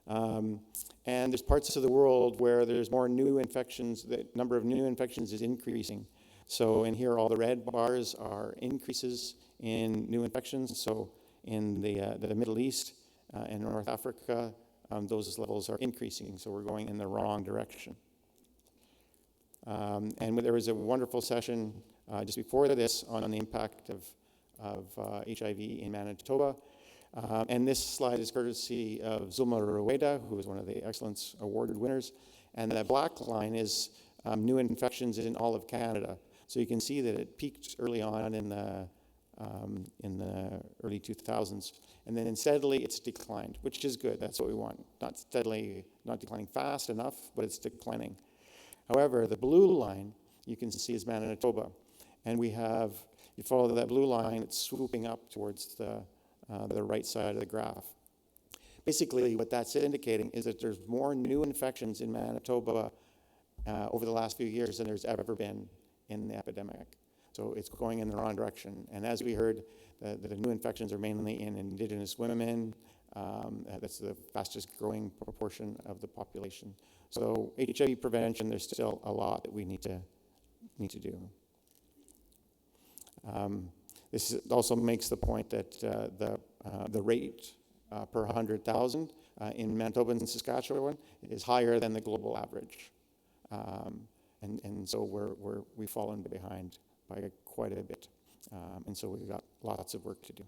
[SPEAKER 11] And there's parts of the world where there's more new infections, the number of new infections is increasing. So in here, all the red bars are increases in new infections. So in the Middle East and North Africa, those levels are increasing. So we're going in the wrong direction. And there was a wonderful session just before this on the impact of HIV in Manitoba. And this slide is courtesy of Zulma Rueda, who is one of the Excellence Award winners. And the black line is new infections in all of Canada. So you can see that it peaked early on in the early 2000s, and then steadily it's declined, which is good. That's what we want. Not steadily, not declining fast enough, but it's declining. However, the blue line you can see is Manitoba, and we have, you follow that blue line, it's swooping up towards the right side of the graph. Basically, what that's indicating is that there's more new infections in Manitoba over the last few years than there's ever been in the epidemic. So it's going in the wrong direction. And as we heard, the new infections are mainly in Indigenous women. That's the fastest growing proportion of the population. So HIV prevention, there's still a lot that we need to do. This also makes the point that the rate per 100,000 in Manitoba and Saskatchewan is higher than the global average. And so we've fallen behind by quite a bit. And so we've got lots of work to do.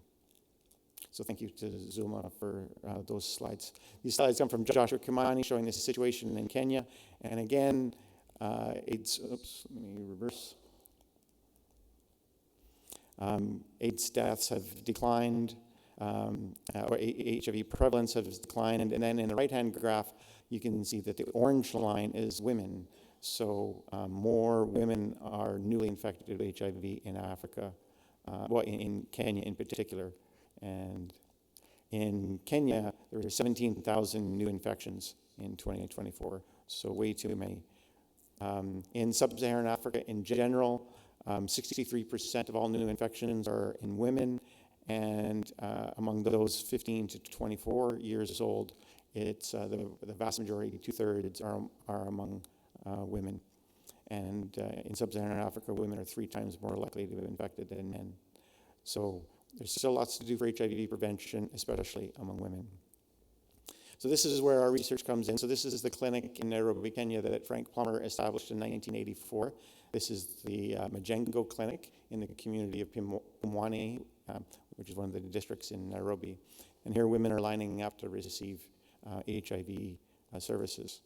[SPEAKER 11] So thank you to Zuma for those slides. These slides come from Joshua Kimani showing the situation in Kenya. And again, AIDS, oops, let me reverse. AIDS deaths have declined, or HIV prevalence has declined. And then in the right-hand graph, you can see that the orange line is women. So more women are newly infected with HIV in Africa, well, in Kenya in particular. And in Kenya, there were 17,000 new infections in 2024, so way too many. In sub-Saharan Africa in general, 63% of all new infections are in women, and among those 15 to 24 years old, it's the vast majority, 2/3, are among women. And in sub-Saharan Africa, women are 3 times more likely to be infected than men. So there's still lots to do for HIV prevention, especially among women. So this is where our research comes in. So this is the clinic in Nairobi, Kenya that Frank Plummer established in 1984. This is the Majengo Clinic in the community of Pumwani, which is one of the districts in Nairobi. And here women are lining up to receive HIV services.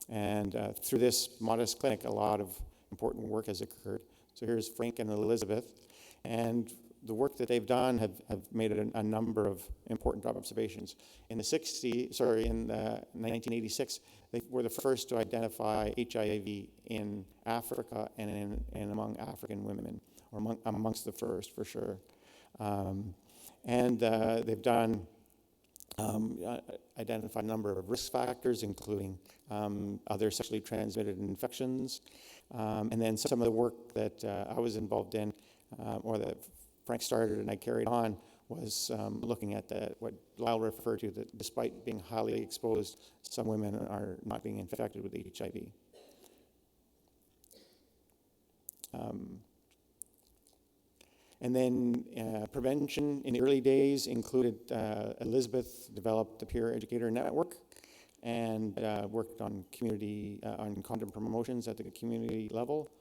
[SPEAKER 11] And through this modest clinic, a lot of important work has occurred. So here's Frank and Elizabeth. And the work that they've done have made a number of important observations. In the 1986, they were the first to identify HIV in Africa and among African women, or amongst the first, for sure. And they've done identified a number of risk factors, including other sexually transmitted infections. And then some of the work that I was involved in, or that Frank started and I carried on, was looking at what Lyle referred to, that despite being highly exposed, some women are not being infected with HIV. And then prevention in the early days included Elizabeth developed the peer educator network and worked on on condom promotions at the community level.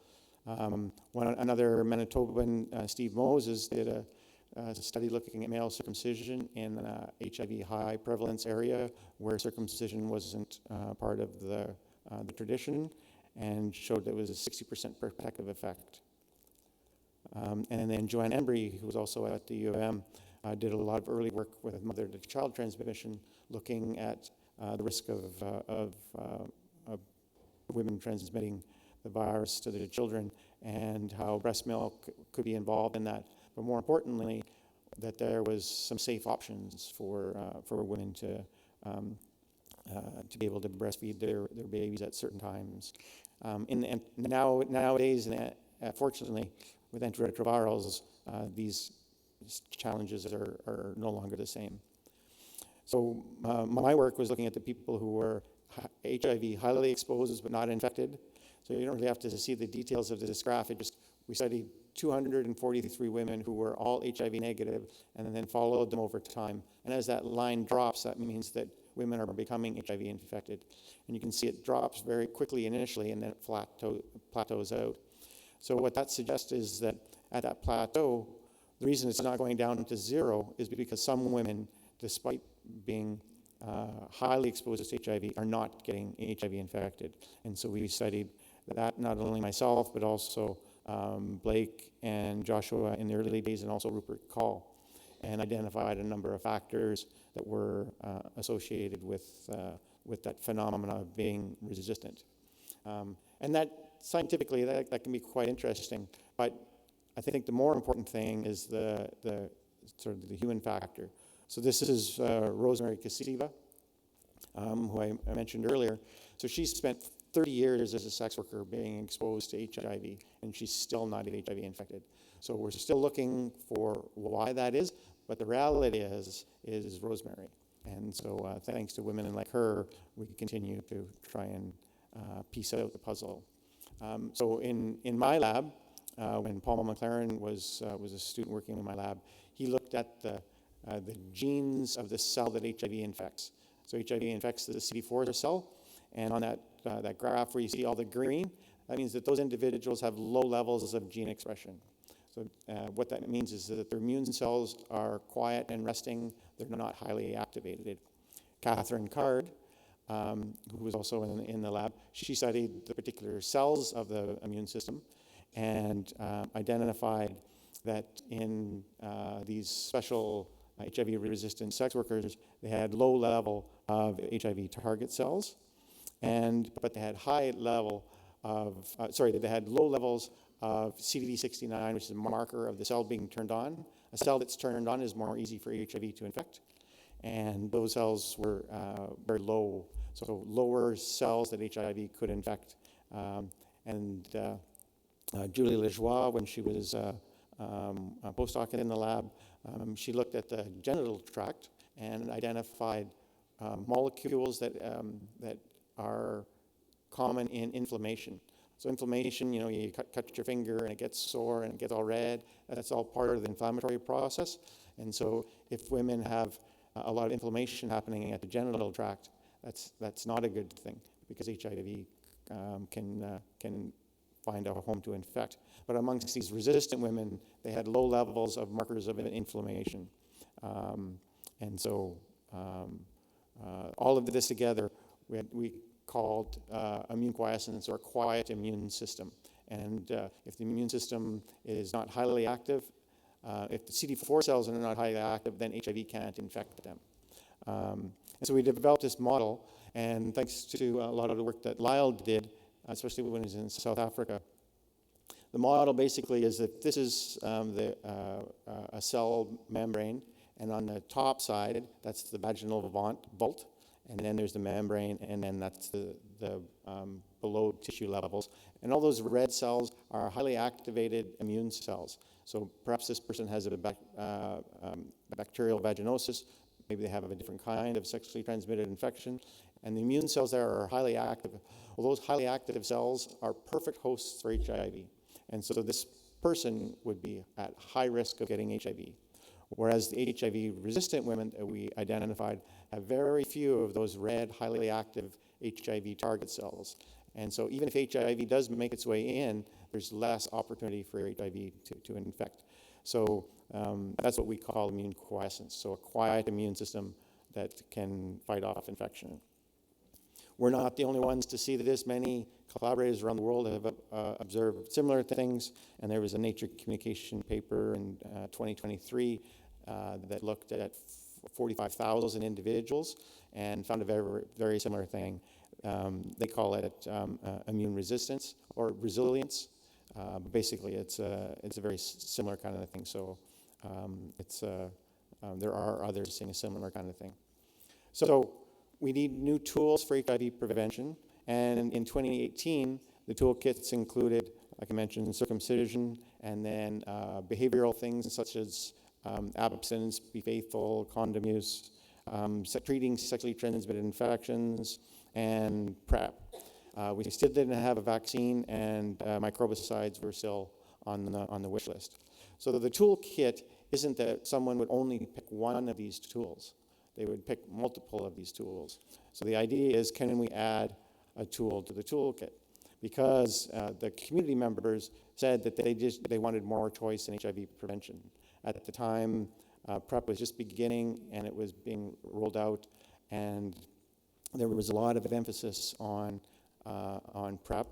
[SPEAKER 11] Another Manitoban, Steve Moses, did a study looking at male circumcision in an HIV high prevalence area where circumcision wasn't part of the tradition, and showed there was a 60% protective effect. And then Joanne Embry, who was also at the U of M, did a lot of early work with mother-to-child transmission, looking at the risk of women transmitting the virus to their children, and how breast milk could be involved in that. But more importantly, that there was some safe options for women to be able to breastfeed their babies at certain times. And nowadays, fortunately, with antiretrovirals, these challenges are no longer the same. So my work was looking at the people who were HIV highly exposed but not infected. So you don't really have to see the details of this graph. We studied 243 women who were all HIV negative, and then followed them over time. And as that line drops, that means that women are becoming HIV infected. And you can see it drops very quickly initially, and then it plateaus out. So what that suggests is that at that plateau, the reason it's not going down to 0 is because some women, despite being highly exposed to HIV, are not getting HIV infected. And so we studied that, not only myself, but also Blake and Joshua in the early days, and also Rupert Call, and identified a number of factors that were associated with that phenomena of being resistant. And that scientifically, that can be quite interesting, but I think the more important thing is the sort of the human factor. So this is Rosemary Kasiva, who I mentioned earlier. So she spent 30 years as a sex worker being exposed to HIV, and she's still not HIV infected. So we're still looking for why that is, but the reality is Rosemary. And so thanks to women like her, we continue to try and piece out the puzzle. So in my lab, when Paul McLaren was a student working in my lab, he looked at the genes of the cell that HIV infects. So HIV infects the CD4 cell, and on that graph where you see all the green, that means that those individuals have low levels of gene expression. So what that means is that their immune cells are quiet and resting. They're not highly activated. Catherine Card, who was also in the lab, she studied the particular cells of the immune system and identified that in these special HIV-resistant sex workers, they had low level of HIV target cells, but they had they had low levels of CD69, which is a marker of the cell being turned on. A cell that's turned on is more easy for HIV to infect, and those cells were very low, so lower cells that HIV could infect. Julie Lejoie, when she was a postdoc in the lab, she looked at the genital tract and identified molecules that are common in inflammation. So inflammation, you cut your finger and it gets sore and it gets all red. That's all part of the inflammatory process. And so if women have a lot of inflammation happening at the genital tract, that's not a good thing, because HIV can find a home to infect. But amongst these resistant women, they had low levels of markers of inflammation. And so all of this together, we called immune quiescence, or quiet immune system. And if the immune system is not highly active, if the CD4 cells are not highly active, then HIV can't infect them. And so we developed this model, and thanks to a lot of the work that Lyle did, especially when he was in South Africa, the model basically is that this is a cell membrane, and on the top side, that's the vaginal vault, and then there's the membrane, and then that's the below tissue levels. And all those red cells are highly activated immune cells. So perhaps this person has a bacterial vaginosis, maybe they have a different kind of sexually transmitted infection, and the immune cells there are highly active. Well, those highly active cells are perfect hosts for HIV. And so this person would be at high risk of getting HIV. Whereas the HIV-resistant women that we identified have very few of those red, highly active HIV target cells. And so even if HIV does make its way in, there's less opportunity for HIV to infect. So that's what we call immune quiescence, so a quiet immune system that can fight off infection. We're not the only ones to see this. Many collaborators around the world have observed similar things, and there was a Nature Communication paper in 2023 that looked at 45,000 individuals and found a very, very similar thing. They call it immune resistance or resilience. But basically, it's a very similar kind of thing. So there are others saying a similar kind of thing. So we need new tools for HIV prevention. And in 2018, the toolkits included, like I mentioned, circumcision, and then behavioral things such as abstinence, be faithful, condom use, treating sexually transmitted infections, and PrEP. We still didn't have a vaccine, and microbicides were still on the wish list. So the toolkit isn't that someone would only pick one of these tools. They would pick multiple of these tools. So the idea is, can we add a tool to the toolkit? Because the community members said that they wanted more choice in HIV prevention. At the time, PrEP was just beginning, and it was being rolled out, and there was a lot of emphasis on PrEP,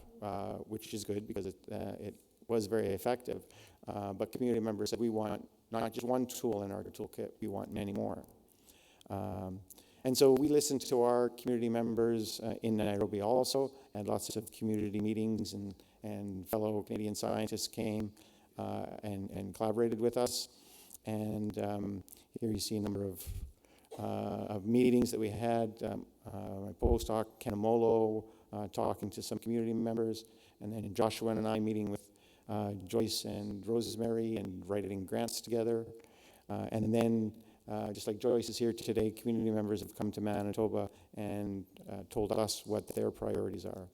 [SPEAKER 11] which is good because it was very effective. But community members said, we want not just one tool in our toolkit, we want many more. And so we listened to our community members in Nairobi also, and lots of community meetings, and fellow Canadian scientists came and collaborated with us. And here you see a number of meetings that we had. My postdoc, Ken Amolo, talking to some community members, and then Joshua and I meeting with Joyce and Rosemary and writing grants together. And then, just like Joyce is here today, community members have come to Manitoba and told us what their priorities are.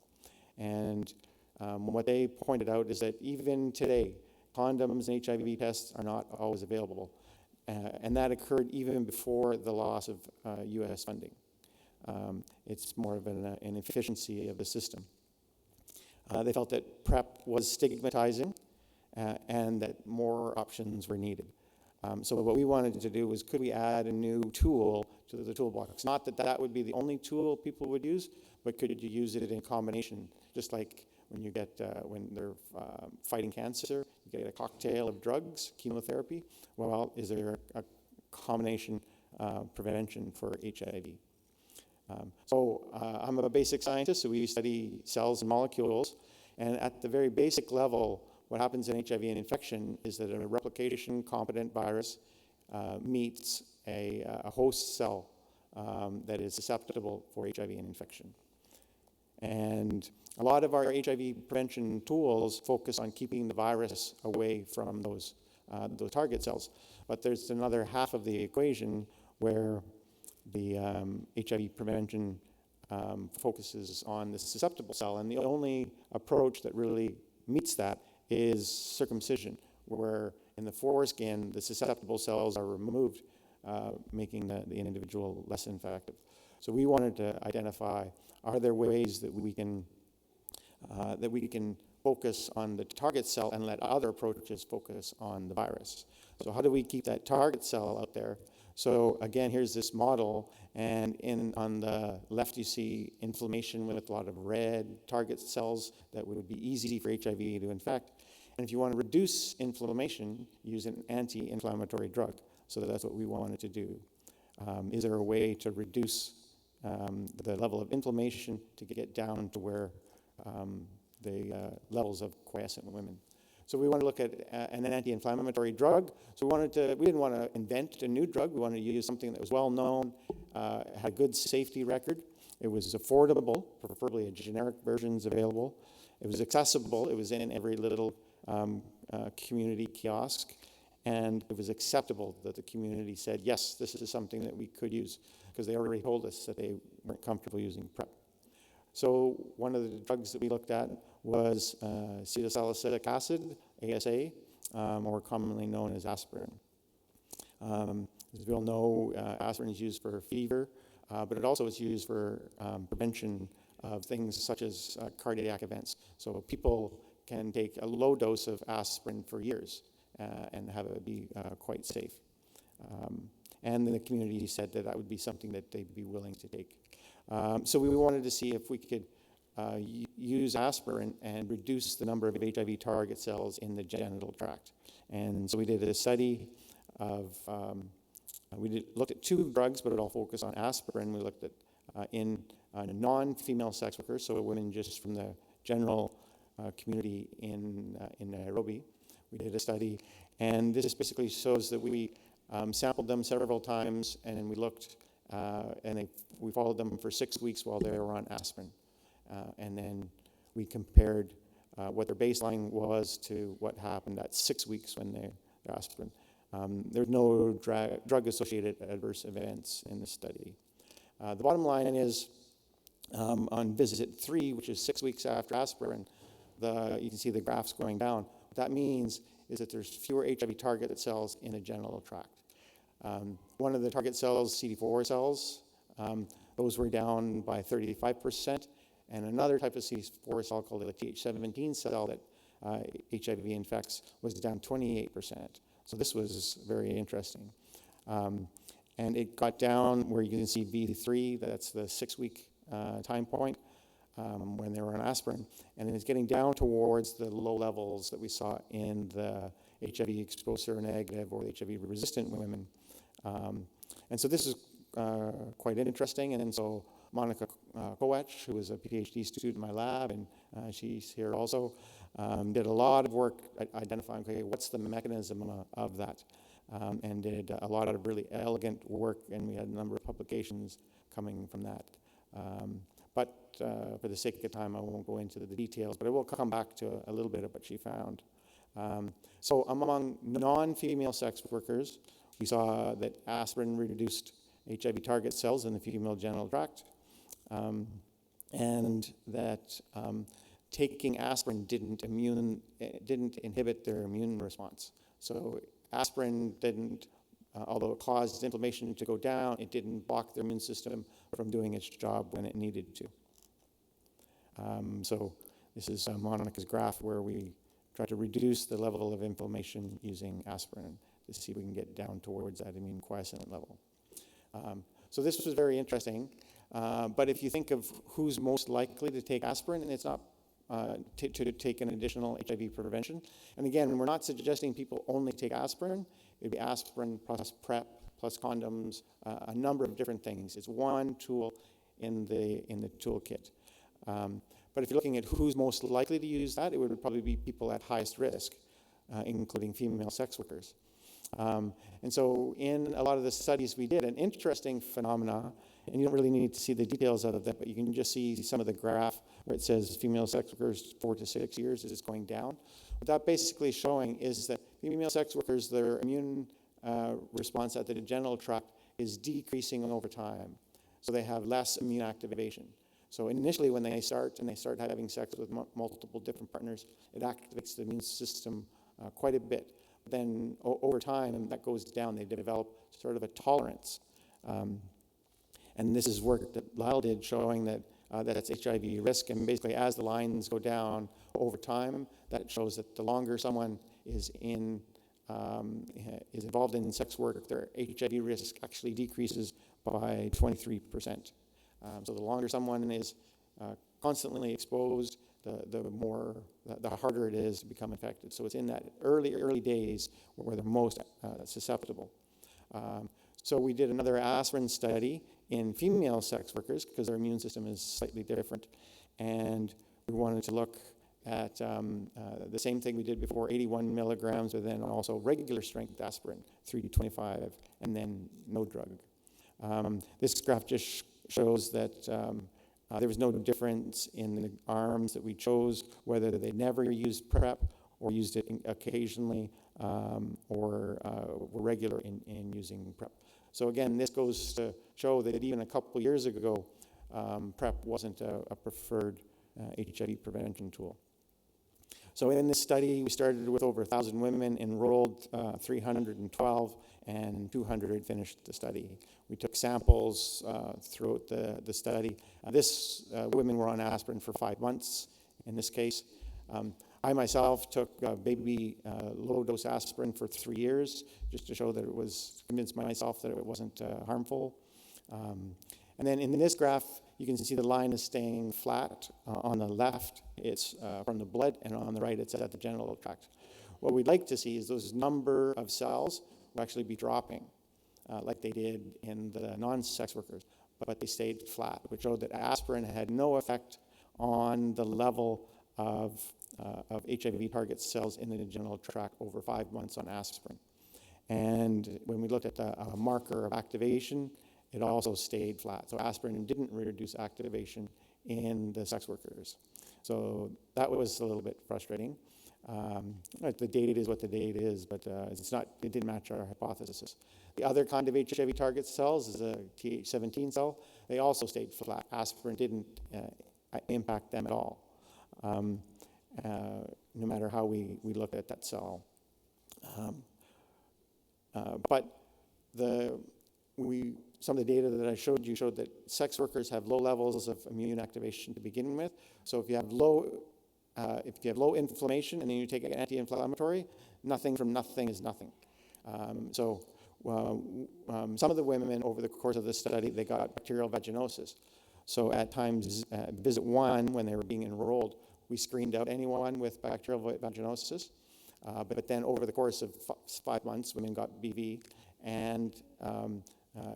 [SPEAKER 11] And What they pointed out is that even today, condoms and HIV tests are not always available. And that occurred even before the loss of U.S. funding. It's more of an inefficiency of the system. They felt that PrEP was stigmatizing and that more options were needed. So what we wanted to do was, could we add a new tool to the toolbox? Not that that would be the only tool people would use, but could you use it in combination? Just like when you get, when they're fighting cancer, you get a cocktail of drugs, chemotherapy. Well, is there a combination prevention for HIV? I'm a basic scientist, so we study cells and molecules. And at the very basic level, what happens in HIV and infection is that a replication-competent virus meets a host cell that is susceptible for HIV and infection. And a lot of our HIV prevention tools focus on keeping the virus away from those target cells. But there's another half of the equation where the HIV prevention focuses on the susceptible cell, and the only approach that really meets that is circumcision, where in the foreskin the susceptible cells are removed, making the individual less infective. So we wanted to identify, are there ways that we can focus on the target cell and let other approaches focus on the virus? So how do we keep that target cell out there? So again, here's this model, and on the left you see inflammation with a lot of red target cells that would be easy for HIV to infect. And if you want to reduce inflammation, use an anti-inflammatory drug. So that's what we wanted to do. Is there a way to reduce the level of inflammation to get down to where the levels of quiescent women? So we want to look at an anti-inflammatory drug. So we didn't want to invent a new drug. We wanted to use something that was well known, had a good safety record. It was affordable, preferably a generic version's available. It was accessible. It was in every little community kiosk. And it was acceptable that the community said, yes, this is something that we could use, because they already told us that they weren't comfortable using PrEP. So one of the drugs that we looked at was acetylsalicylic acid, ASA, more commonly known as aspirin. As we all know, aspirin is used for fever, but it also is used for prevention of things such as cardiac events. So people can take a low dose of aspirin for years and have it be quite safe. And the community said that that would be something that they'd be willing to take. So we wanted to see if we could use aspirin and reduce the number of HIV target cells in the genital tract. And so we did a study of, looked at two drugs, but it all focused on aspirin. We looked at in non-female sex workers, so women just from the general community in Nairobi. We did a study, and this basically shows that we sampled them several times, and then we looked, and we followed them for 6 weeks while they were on aspirin. And then we compared what their baseline was to what happened at 6 weeks when they're aspirin. There were no drug-associated adverse events in the study. The bottom line is, on visit 3, which is 6 weeks after aspirin, you can see the graphs going down. What that means is that there's fewer HIV target cells in the genital tract. One of the target cells, CD4 cells, those were down by 35%, and another type of CD4 cell called the Th17 cell that HIV infects was down 28%. So this was very interesting. And it got down where you can see V3, that's the 6-week time point when they were on aspirin, and it's getting down towards the low levels that we saw in the HIV exposed seronegative or HIV-resistant women. And so this is quite interesting, and then so Monica Koech, who was a PhD student in my lab, and she's here also, did a lot of work identifying, okay, what's the mechanism of that, and did a lot of really elegant work, and we had a number of publications coming from that. But for the sake of time, I won't go into the details, but I will come back to a little bit of what she found. So among non-female sex workers, we saw that aspirin reduced HIV target cells in the female genital tract, and that taking aspirin didn't inhibit their immune response. So aspirin didn't, although it caused inflammation to go down, it didn't block their immune system from doing its job when it needed to. So this is Monica's graph where we try to reduce the level of inflammation using aspirin to see if we can get down towards that immune quiescent level. So this was very interesting. But if you think of who's most likely to take aspirin, and it's not to take an additional HIV prevention. And again, we're not suggesting people only take aspirin. It'd be aspirin plus PrEP plus condoms, a number of different things. It's one tool in the toolkit. But if you're looking at who's most likely to use that, it would probably be people at highest risk, including female sex workers. And so in a lot of the studies we did, an interesting phenomena, and you don't really need to see the details of that, but you can just see some of the graph where it says female sex workers 4 to 6 years is going down. What that basically showing is that female sex workers, their immune response at the genital tract is decreasing over time. So they have less immune activation. So initially when they start having sex with multiple different partners, it activates the immune system quite a bit. Then over time, that goes down. They develop sort of a tolerance. And this is work that Lyle did showing that it's HIV risk. And basically, as the lines go down over time, that shows that the longer someone is involved in sex work, their HIV risk actually decreases by 23%. So the longer someone is constantly exposed, the harder it is to become infected. So it's in that early days where they're most susceptible. So we did another aspirin study in female sex workers because their immune system is slightly different. And we wanted to look at the same thing we did before, 81 milligrams, but then also regular strength aspirin, 325, and then no drug. This graph just shows that there was no difference in the arms that we chose, whether they never used PrEP or used it occasionally or were regular in using PrEP. So again, this goes to show that even a couple years ago, PrEP wasn't a preferred HIV prevention tool. So in this study, we started with over 1,000 women, enrolled 312, and 200 finished the study. We took samples throughout the study. Women were on aspirin for 5 months in this case. I myself took baby low-dose aspirin for 3 years, just to show that convince myself that it wasn't harmful. And then in this graph, you can see the line is staying flat. On the left, it's from the blood, and on the right, it's at the genital tract. What we'd like to see is those number of cells will actually be dropping, like they did in the non-sex workers, but they stayed flat, which showed that aspirin had no effect on the level of HIV target cells in the genital tract over 5 months on aspirin. And when we looked at the marker of activation, it also stayed flat. So aspirin didn't reduce activation in the sex workers. So that was a little bit frustrating. The data is what the data is, but it didn't match our hypothesis. The other kind of HIV target cells is a Th17 cell. They also stayed flat. Aspirin didn't impact them at all, no matter how we looked at that cell. But some of the data that I showed you showed that sex workers have low levels of immune activation to begin with. So if you have low inflammation and then you take an anti-inflammatory, nothing from nothing is nothing. Some of the women over the course of the study, they got bacterial vaginosis. So at times, visit 1, when they were being enrolled, we screened out anyone with bacterial vaginosis. But then over the course of 5 months, women got BV, and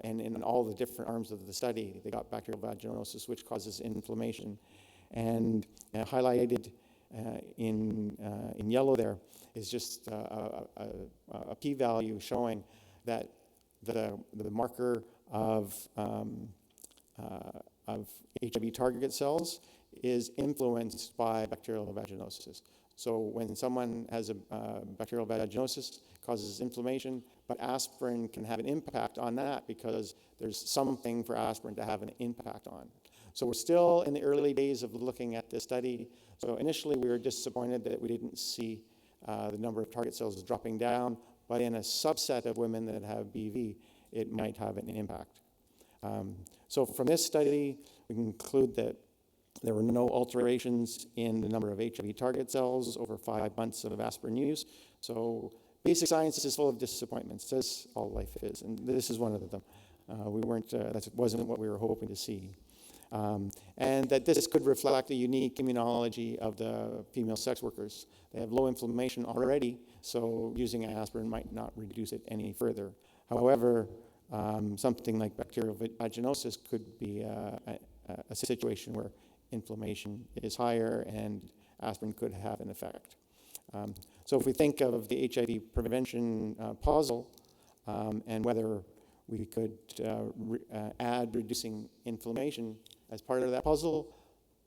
[SPEAKER 11] in all the different arms of the study, they got bacterial vaginosis, which causes inflammation. And highlighted in yellow there is just a p-value showing that the marker of HIV target cells is influenced by bacterial vaginosis. So when someone has a bacterial vaginosis, causes inflammation, but aspirin can have an impact on that because there's something for aspirin to have an impact on. So we're still in the early days of looking at this study. So initially we were disappointed that we didn't see the number of target cells dropping down, but in a subset of women that have BV, it might have an impact. So from this study, we can conclude that there were no alterations in the number of HIV target cells over 5 months of aspirin use. So basic science is full of disappointments, as all life is, and this is one of them. That wasn't what we were hoping to see. And that this could reflect the unique immunology of the female sex workers. They have low inflammation already, so using aspirin might not reduce it any further. However, something like bacterial vaginosis could be a situation where inflammation is higher and aspirin could have an effect. So if we think of the HIV prevention puzzle and whether we could add reducing inflammation as part of that puzzle,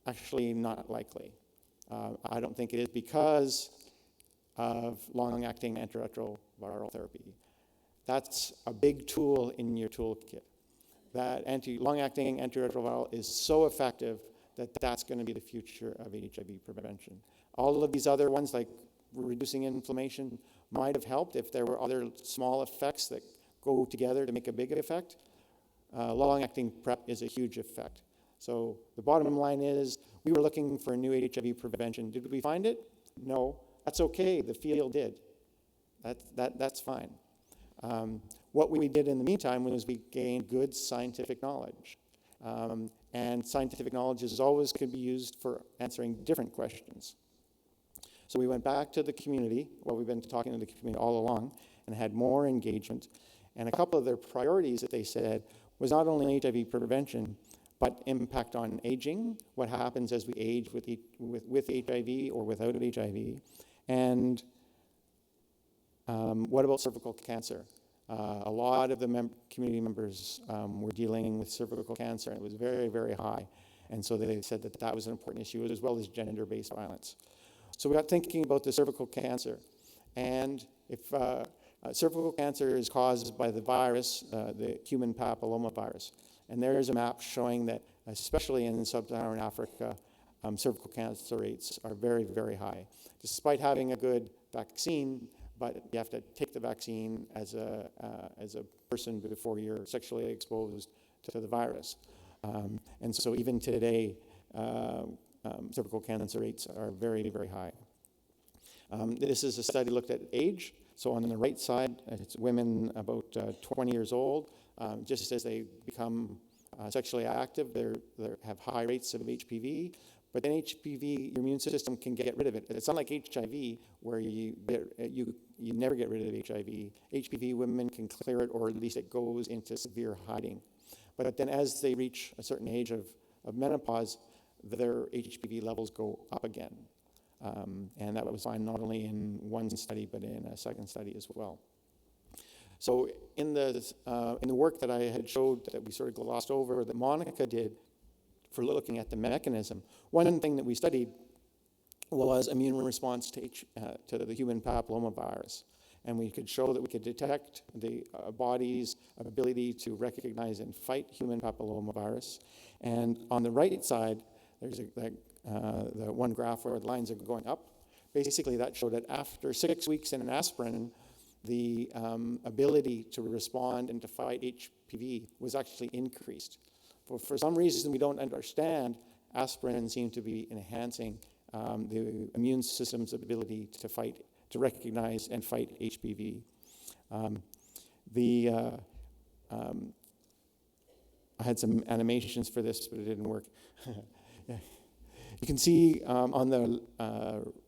[SPEAKER 11] actually not likely. I don't think it is because of long-acting antiretroviral therapy. That's a big tool in your toolkit. That long-acting antiretroviral is so effective that that's going to be the future of HIV prevention. All of these other ones, like reducing inflammation, might have helped if there were other small effects that go together to make a big effect. Long-acting PrEP is a huge effect. So the bottom line is, we were looking for a new HIV prevention. Did we find it? No. That's okay. The field did. That's fine. What we did in the meantime was we gained good scientific knowledge. And scientific knowledge is always could be used for answering different questions. So we went back to the community, well, we've been talking to the community all along, and had more engagement. And a couple of their priorities that they said was not only HIV prevention, but impact on aging, what happens as we age with HIV or without HIV, and what about cervical cancer? A lot of the community members were dealing with cervical cancer, and it was very, very high. And so they said that that was an important issue, as well as gender-based violence. So we got thinking about the cervical cancer. And if cervical cancer is caused by the virus, the human papillomavirus, and there is a map showing that, especially in sub-Saharan Africa, cervical cancer rates are very, very high. Despite having a good vaccine, but you have to take the vaccine as a person before you're sexually exposed to the virus. And so even today, cervical cancer rates are very, very high. This is a study looked at age. So on the right side, it's women about 20 years old. Just as they become sexually active, they have high rates of HPV. But then HPV, your immune system can get rid of it. It's unlike HIV, where you never get rid of HIV. HPV, women can clear it, or at least it goes into severe hiding. But then as they reach a certain age of menopause, their HPV levels go up again. And that was found not only in one study, but in a second study as well. So in the work that I had showed that we sort of glossed over, that Monica did for looking at the mechanism, one thing that we studied was immune response to the human papillomavirus. And we could show that we could detect the body's ability to recognize and fight human papillomavirus. And on the right side, there's the one graph where the lines are going up. Basically, that showed that after 6 weeks in an aspirin, the ability to respond and to fight HPV was actually increased. For some reason we don't understand, aspirin seemed to be enhancing the immune system's ability to recognize and fight HPV. I had some animations for this, but it didn't work. You can see on the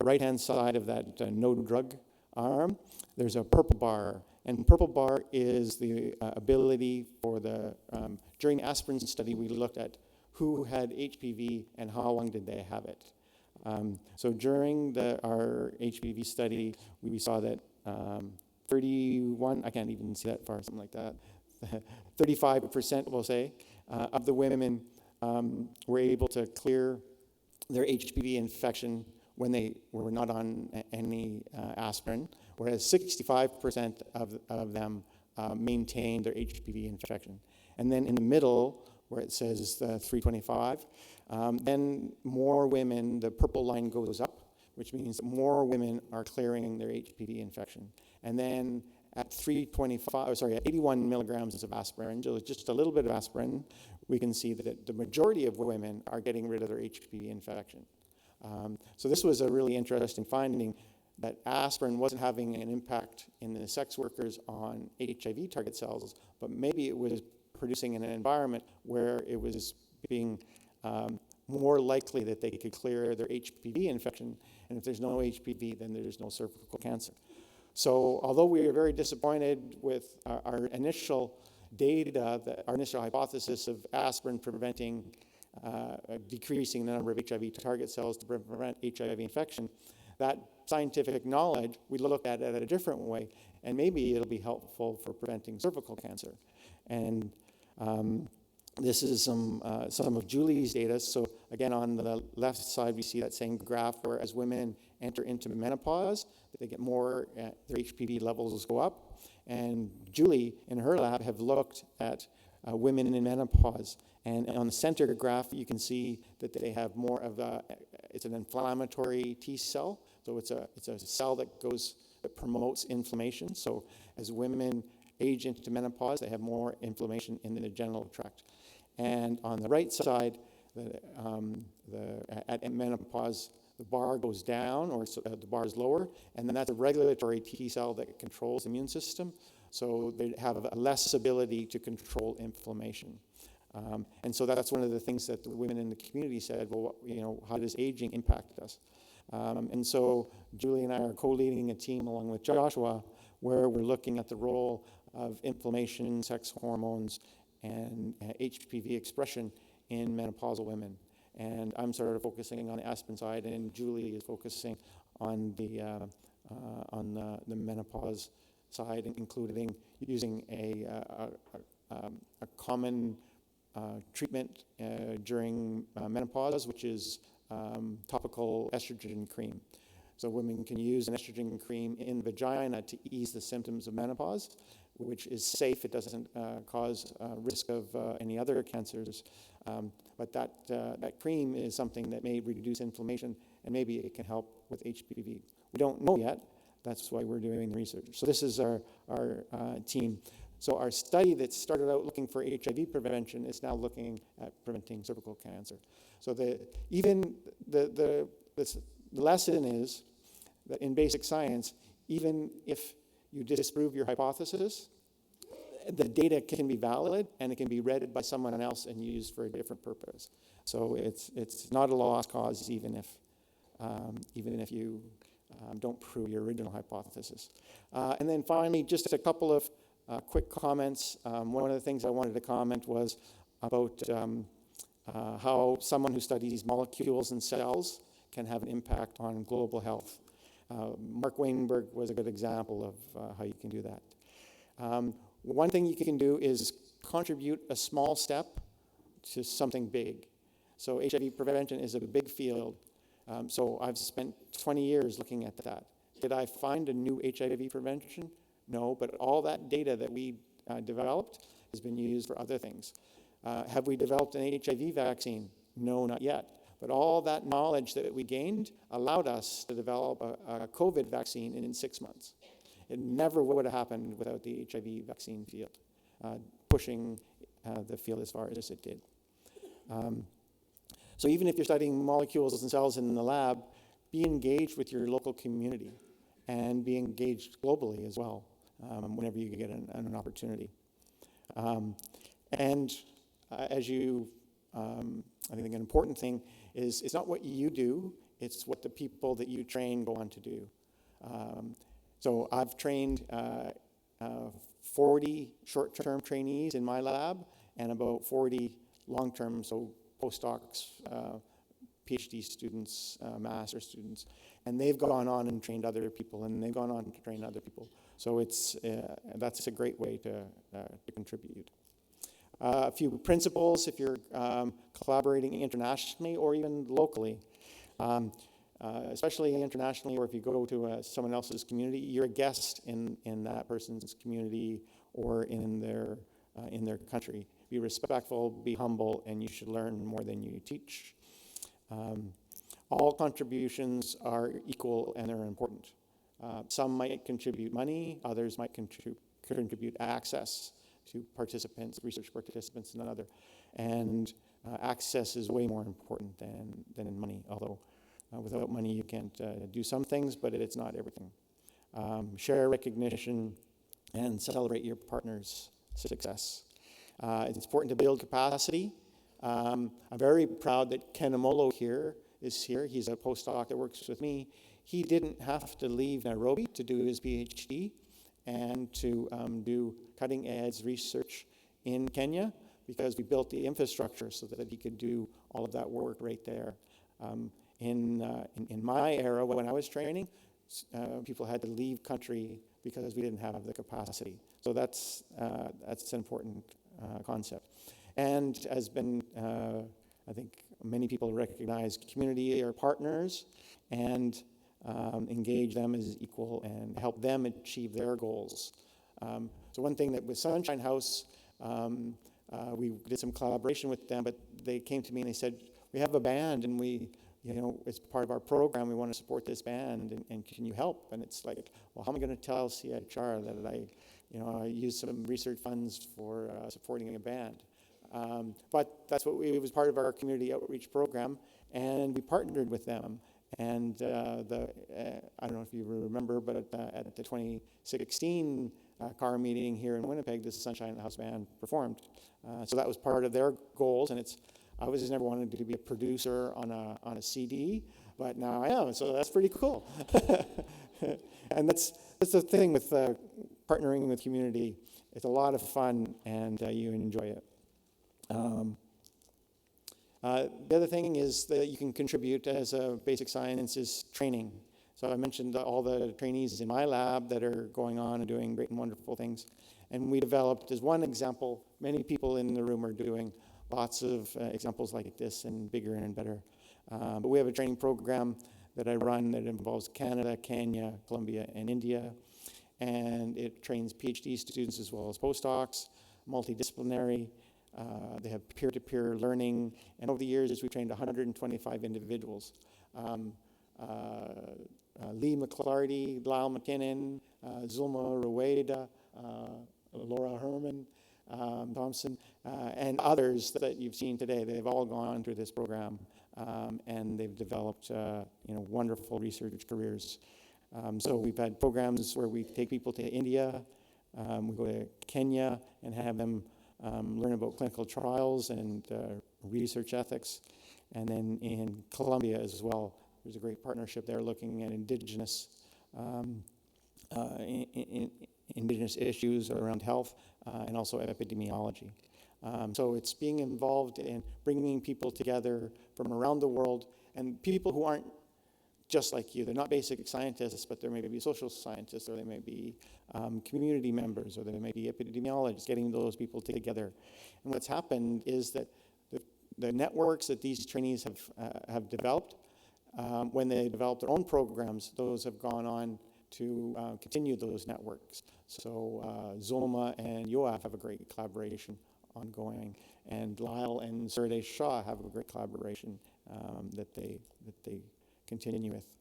[SPEAKER 11] right-hand side of that no drug arm, there's a purple bar. And purple bar is the ability for during the aspirin study, we looked at who had HPV and how long did they have it. So during our HPV study, we saw that 31, I can't even see that far, something like that, 35%, we'll say, of the women were able to clear their HPV infection when they were not on any aspirin, whereas 65% of them maintained their HPV infection. And then in the middle where it says 325. Then more women, the purple line goes up, which means that more women are clearing their HPV infection. And then at 81 milligrams of aspirin, just a little bit of aspirin, we can see that the majority of women are getting rid of their HPV infection. So this was a really interesting finding, that aspirin wasn't having an impact in the sex workers on HIV target cells, but maybe it was producing an environment where it was being more likely that they could clear their HPV infection. And if there's no HPV, then there's no cervical cancer. So although we are very disappointed with our initial data, our initial hypothesis of aspirin preventing, decreasing the number of HIV target cells to prevent HIV infection, that scientific knowledge, we looked at it a different way, and maybe it'll be helpful for preventing cervical cancer. And this is some of Julie's data. So again, on the left side, we see that same graph where as women enter into menopause, they get more, their HPV levels go up. And Julie, in her lab, have looked at women in menopause. And on the center graph, you can see that they have more of it's an inflammatory T cell. So it's a cell that promotes inflammation. So as women age into menopause, they have more inflammation in the genital tract. And on the right side, at menopause, the bar goes down, or the bar is lower, and then that's a regulatory T cell that controls the immune system. So they have a less ability to control inflammation. And so that's one of the things that the women in the community said, well, how does aging impact us? And so Julie and I are co-leading a team along with Joshua where we're looking at the role of inflammation, sex hormones, and HPV expression in menopausal women. And I'm sort of focusing on the aspirin side, and Julie is focusing on the menopause side, including using a common treatment during menopause, which is topical estrogen cream. So women can use an estrogen cream in the vagina to ease the symptoms of menopause, which is safe. It doesn't cause risk of any other cancers. But that cream is something that may reduce inflammation, and maybe it can help with HPV. We don't know yet. That's why we're doing the research. So this is our team. So our study that started out looking for HIV prevention is now looking at preventing cervical cancer. So the lesson is that in basic science, even if you disprove your hypothesis, the data can be valid and it can be read by someone else and used for a different purpose. So it's not a lost cause, even if you don't prove your original hypothesis. And then finally, just a couple of quick comments. One of the things I wanted to comment was about how someone who studies molecules and cells can have an impact on global health. Mark Wainberg was a good example of how you can do that. One thing you can do is contribute a small step to something big. So HIV prevention is a big field. So I've spent 20 years looking at that. Did I find a new HIV prevention? No, but all that data that we developed has been used for other things. Have we developed an HIV vaccine? No, not yet. But all that knowledge that we gained allowed us to develop a COVID vaccine in 6 months. It never would have happened without the HIV vaccine field, pushing the field as far as it did. So even if you're studying molecules and cells in the lab, be engaged with your local community and be engaged globally as well whenever you get an opportunity. As you, I think an important thing is it's not what you do, it's what the people that you train go on to do. So I've trained 40 short-term trainees in my lab and about 40 long-term, so postdocs, PhD students, master students, and they've gone on and trained other people, and they've gone on to train other people. So that's a great way to contribute. A few principles if you're collaborating internationally or even locally. Especially internationally, or if you go to someone else's community, you're a guest in that person's community or in their country. be respectful, be humble, and you should learn more than you teach. All contributions are equal and they're important. Some might contribute money, others might contribute access to participants, research participants, and another. And access is way more important than in money, although without money you can't do some things, but it's not everything. Share recognition and celebrate your partner's success. It's important to build capacity. I'm very proud that Ken Amolo is here. He's a postdoc that works with me. He didn't have to leave Nairobi to do his PhD and to do cutting-edge research in Kenya because we built the infrastructure so that he could do all of that work right there. In my era, when I was training, people had to leave country because we didn't have the capacity. So that's an important concept. And has been, I think many people recognize community are partners and engage them as equal and help them achieve their goals. So one thing that with Sunshine House, we did some collaboration with them, but they came to me and they said, we have a band and it's part of our program, we want to support this band, and can you help? And it's like, well, how am I going to tell CAHR that I use some research funds for supporting a band? But that's what it was part of our community outreach program, and we partnered with them. And I don't know if you remember, but at the 2016 CAHR meeting here in Winnipeg, the Sunshine House Band performed. So that was part of their goals, and I was just never wanted to be a producer on a CD, but now I am, so that's pretty cool. And that's the thing with partnering with community. It's a lot of fun, and you enjoy it. The other thing is that you can contribute as a basic sciences training. So I mentioned all the trainees in my lab that are going on and doing great and wonderful things. And we developed, as one example, many people in the room are doing lots of examples like this and bigger and better. But we have a training program that I run that involves Canada, Kenya, Colombia, and India. And it trains PhD students as well as postdocs, multidisciplinary. They have peer-to-peer learning. And over the years, we've trained 125 individuals. Leigh McClarty, Lyle McKinnon, Zulma Rueda, Laura Herman, Thompson, and others that you've seen today. They've all gone through this program, and they've developed wonderful research careers. So we've had programs where we take people to India, we go to Kenya and have them learn about clinical trials and research ethics. And then in Colombia as well, there's a great partnership there looking at indigenous issues around health and also epidemiology. So it's being involved in bringing people together from around the world, and people who aren't just like you. They're not basic scientists, but they may be social scientists, or they may be community members, or they may be epidemiologists, getting those people together. And what's happened is that the networks that these trainees have developed, when they develop their own programs, those have gone on to continue those networks. So Zulma and Yoav have a great collaboration ongoing, and Lyle and Surdesh Shah have a great collaboration that they continue with.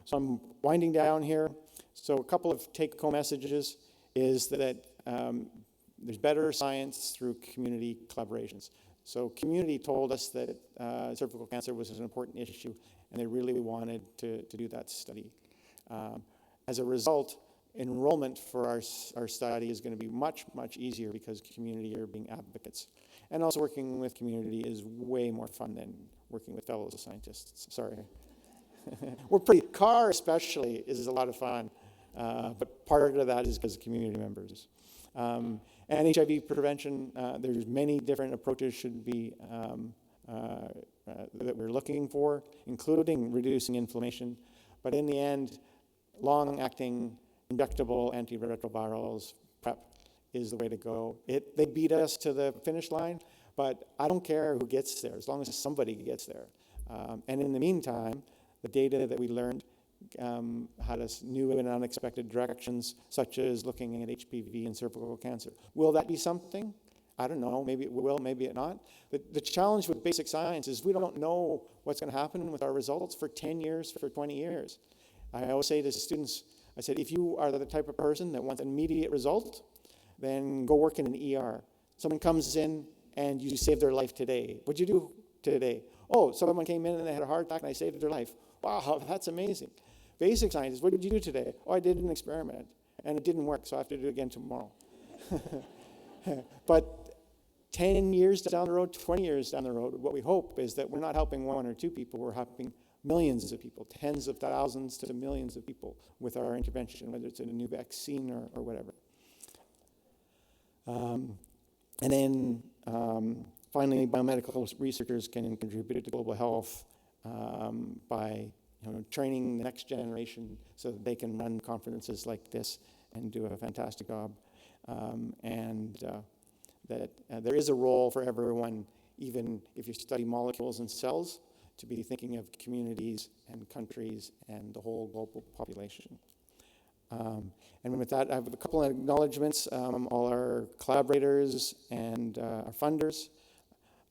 [SPEAKER 11] So I'm winding down here. So a couple of take-home messages is that there's better science through community collaborations. So community told us that cervical cancer was an important issue, and they really wanted to do that study. As a result, enrollment for our study is going to be much, much easier because community are being advocates. And also working with community is way more fun than working with fellow scientists. Sorry. CAHR especially is a lot of fun, but part of that is because of community members. And HIV prevention, there's many different approaches should be that we're looking for, including reducing inflammation. But in the end, long-acting injectable antiretrovirals, PrEP, is the way to go. They beat us to the finish line, but I don't care who gets there, as long as somebody gets there. And in the meantime, the data that we learned had us new and unexpected directions, such as looking at HPV and cervical cancer. Will that be something? I don't know, maybe it will, maybe it not. But the challenge with basic science is we don't know what's going to happen with our results for 10 years, for 20 years. I always say to students, I said, if you are the type of person that wants an immediate result, then go work in an ER. Someone comes in and you save their life today. What'd you do today? Oh, someone came in and they had a heart attack and I saved their life. Wow, that's amazing. Basic science is, what did you do today? Oh, I did an experiment and it didn't work, so I have to do it again tomorrow. But 10 years down the road, 20 years down the road, what we hope is that we're not helping one or two people, we're helping millions of people, tens of thousands to millions of people with our intervention, whether it's in a new vaccine or whatever. And then finally, biomedical researchers can contribute to global health by training the next generation so that they can run conferences like this and do a fantastic job. That there is a role for everyone, even if you study molecules and cells, to be thinking of communities and countries and the whole global population. And with that, I have a couple of acknowledgements, all our collaborators and our funders,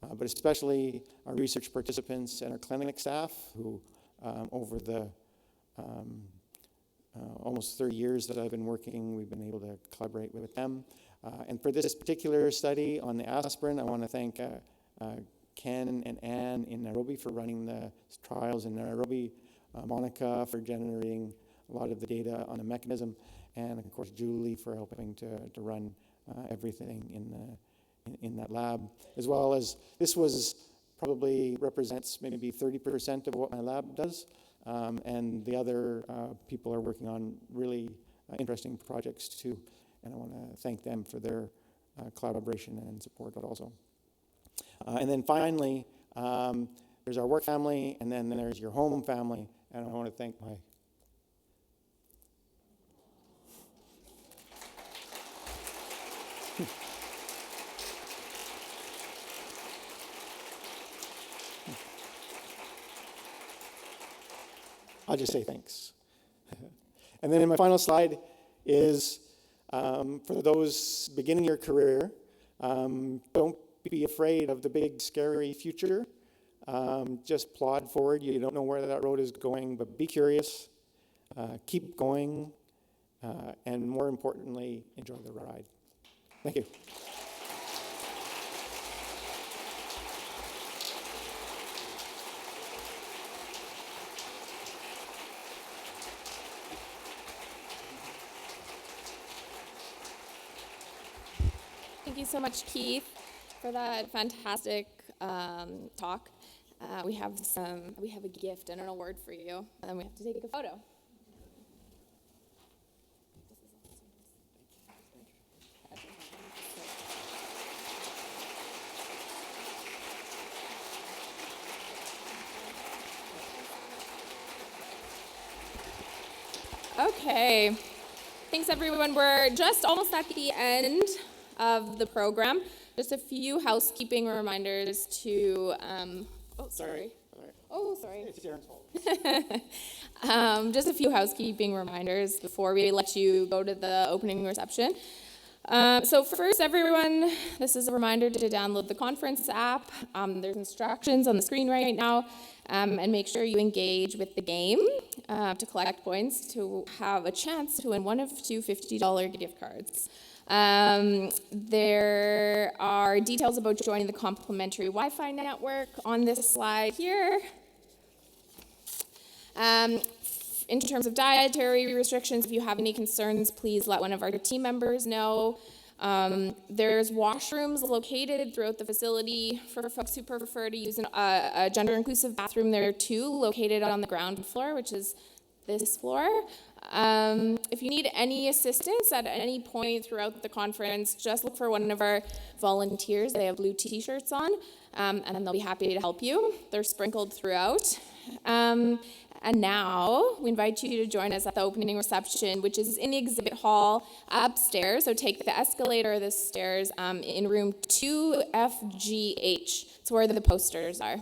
[SPEAKER 11] but especially our research participants and our clinic staff who over the almost 30 years that I've been working, we've been able to collaborate with them. And for this particular study on the aspirin, I want to thank Ken and Anne in Nairobi for running the trials in Nairobi, Monica for generating a lot of the data on the mechanism, and of course Julie for helping to run everything in that lab, as well as this probably represents maybe 30% of what my lab does, and the other people are working on really interesting projects too, and I want to thank them for their collaboration and support also. And then finally, there's our work family, and then there's your home family, and I want to thank my I'll just say thanks. And then in my final slide is for those beginning your career, don't be afraid of the big, scary future. Just plod forward. You don't know where that road is going, but be curious, keep going, and more importantly, enjoy the ride. Thank you.
[SPEAKER 4] Thank you so much, Keith, for that fantastic talk. We have a gift and an award for you, and then we have to take a photo. Okay, thanks everyone. We're just almost at the end of the program. Just a few housekeeping reminders to, sorry.
[SPEAKER 11] It's Darren's fault.
[SPEAKER 4] Just a few housekeeping reminders before we let you go to the opening reception. So first, everyone, this is a reminder to download the conference app. There's instructions on the screen right now, and make sure you engage with the game to collect points to have a chance to win one of two $50 gift cards. There are details about joining the complimentary Wi-Fi network on this slide here. In terms of dietary restrictions, if you have any concerns, please let one of our team members know. There's washrooms located throughout the facility for folks who prefer to use a gender-inclusive bathroom. There are two located on the ground floor, which is this floor. If you need any assistance at any point throughout the conference, just look for one of our volunteers. They have blue t-shirts on, and they'll be happy to help you. They're sprinkled throughout. And now we invite you to join us at the opening reception, which is in the exhibit hall upstairs. So take the escalator or the stairs in room 2FGH. It's where the posters are.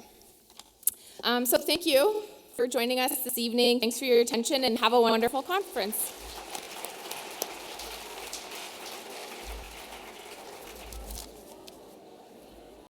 [SPEAKER 4] So thank you for joining us this evening. Thanks for your attention and have a wonderful conference.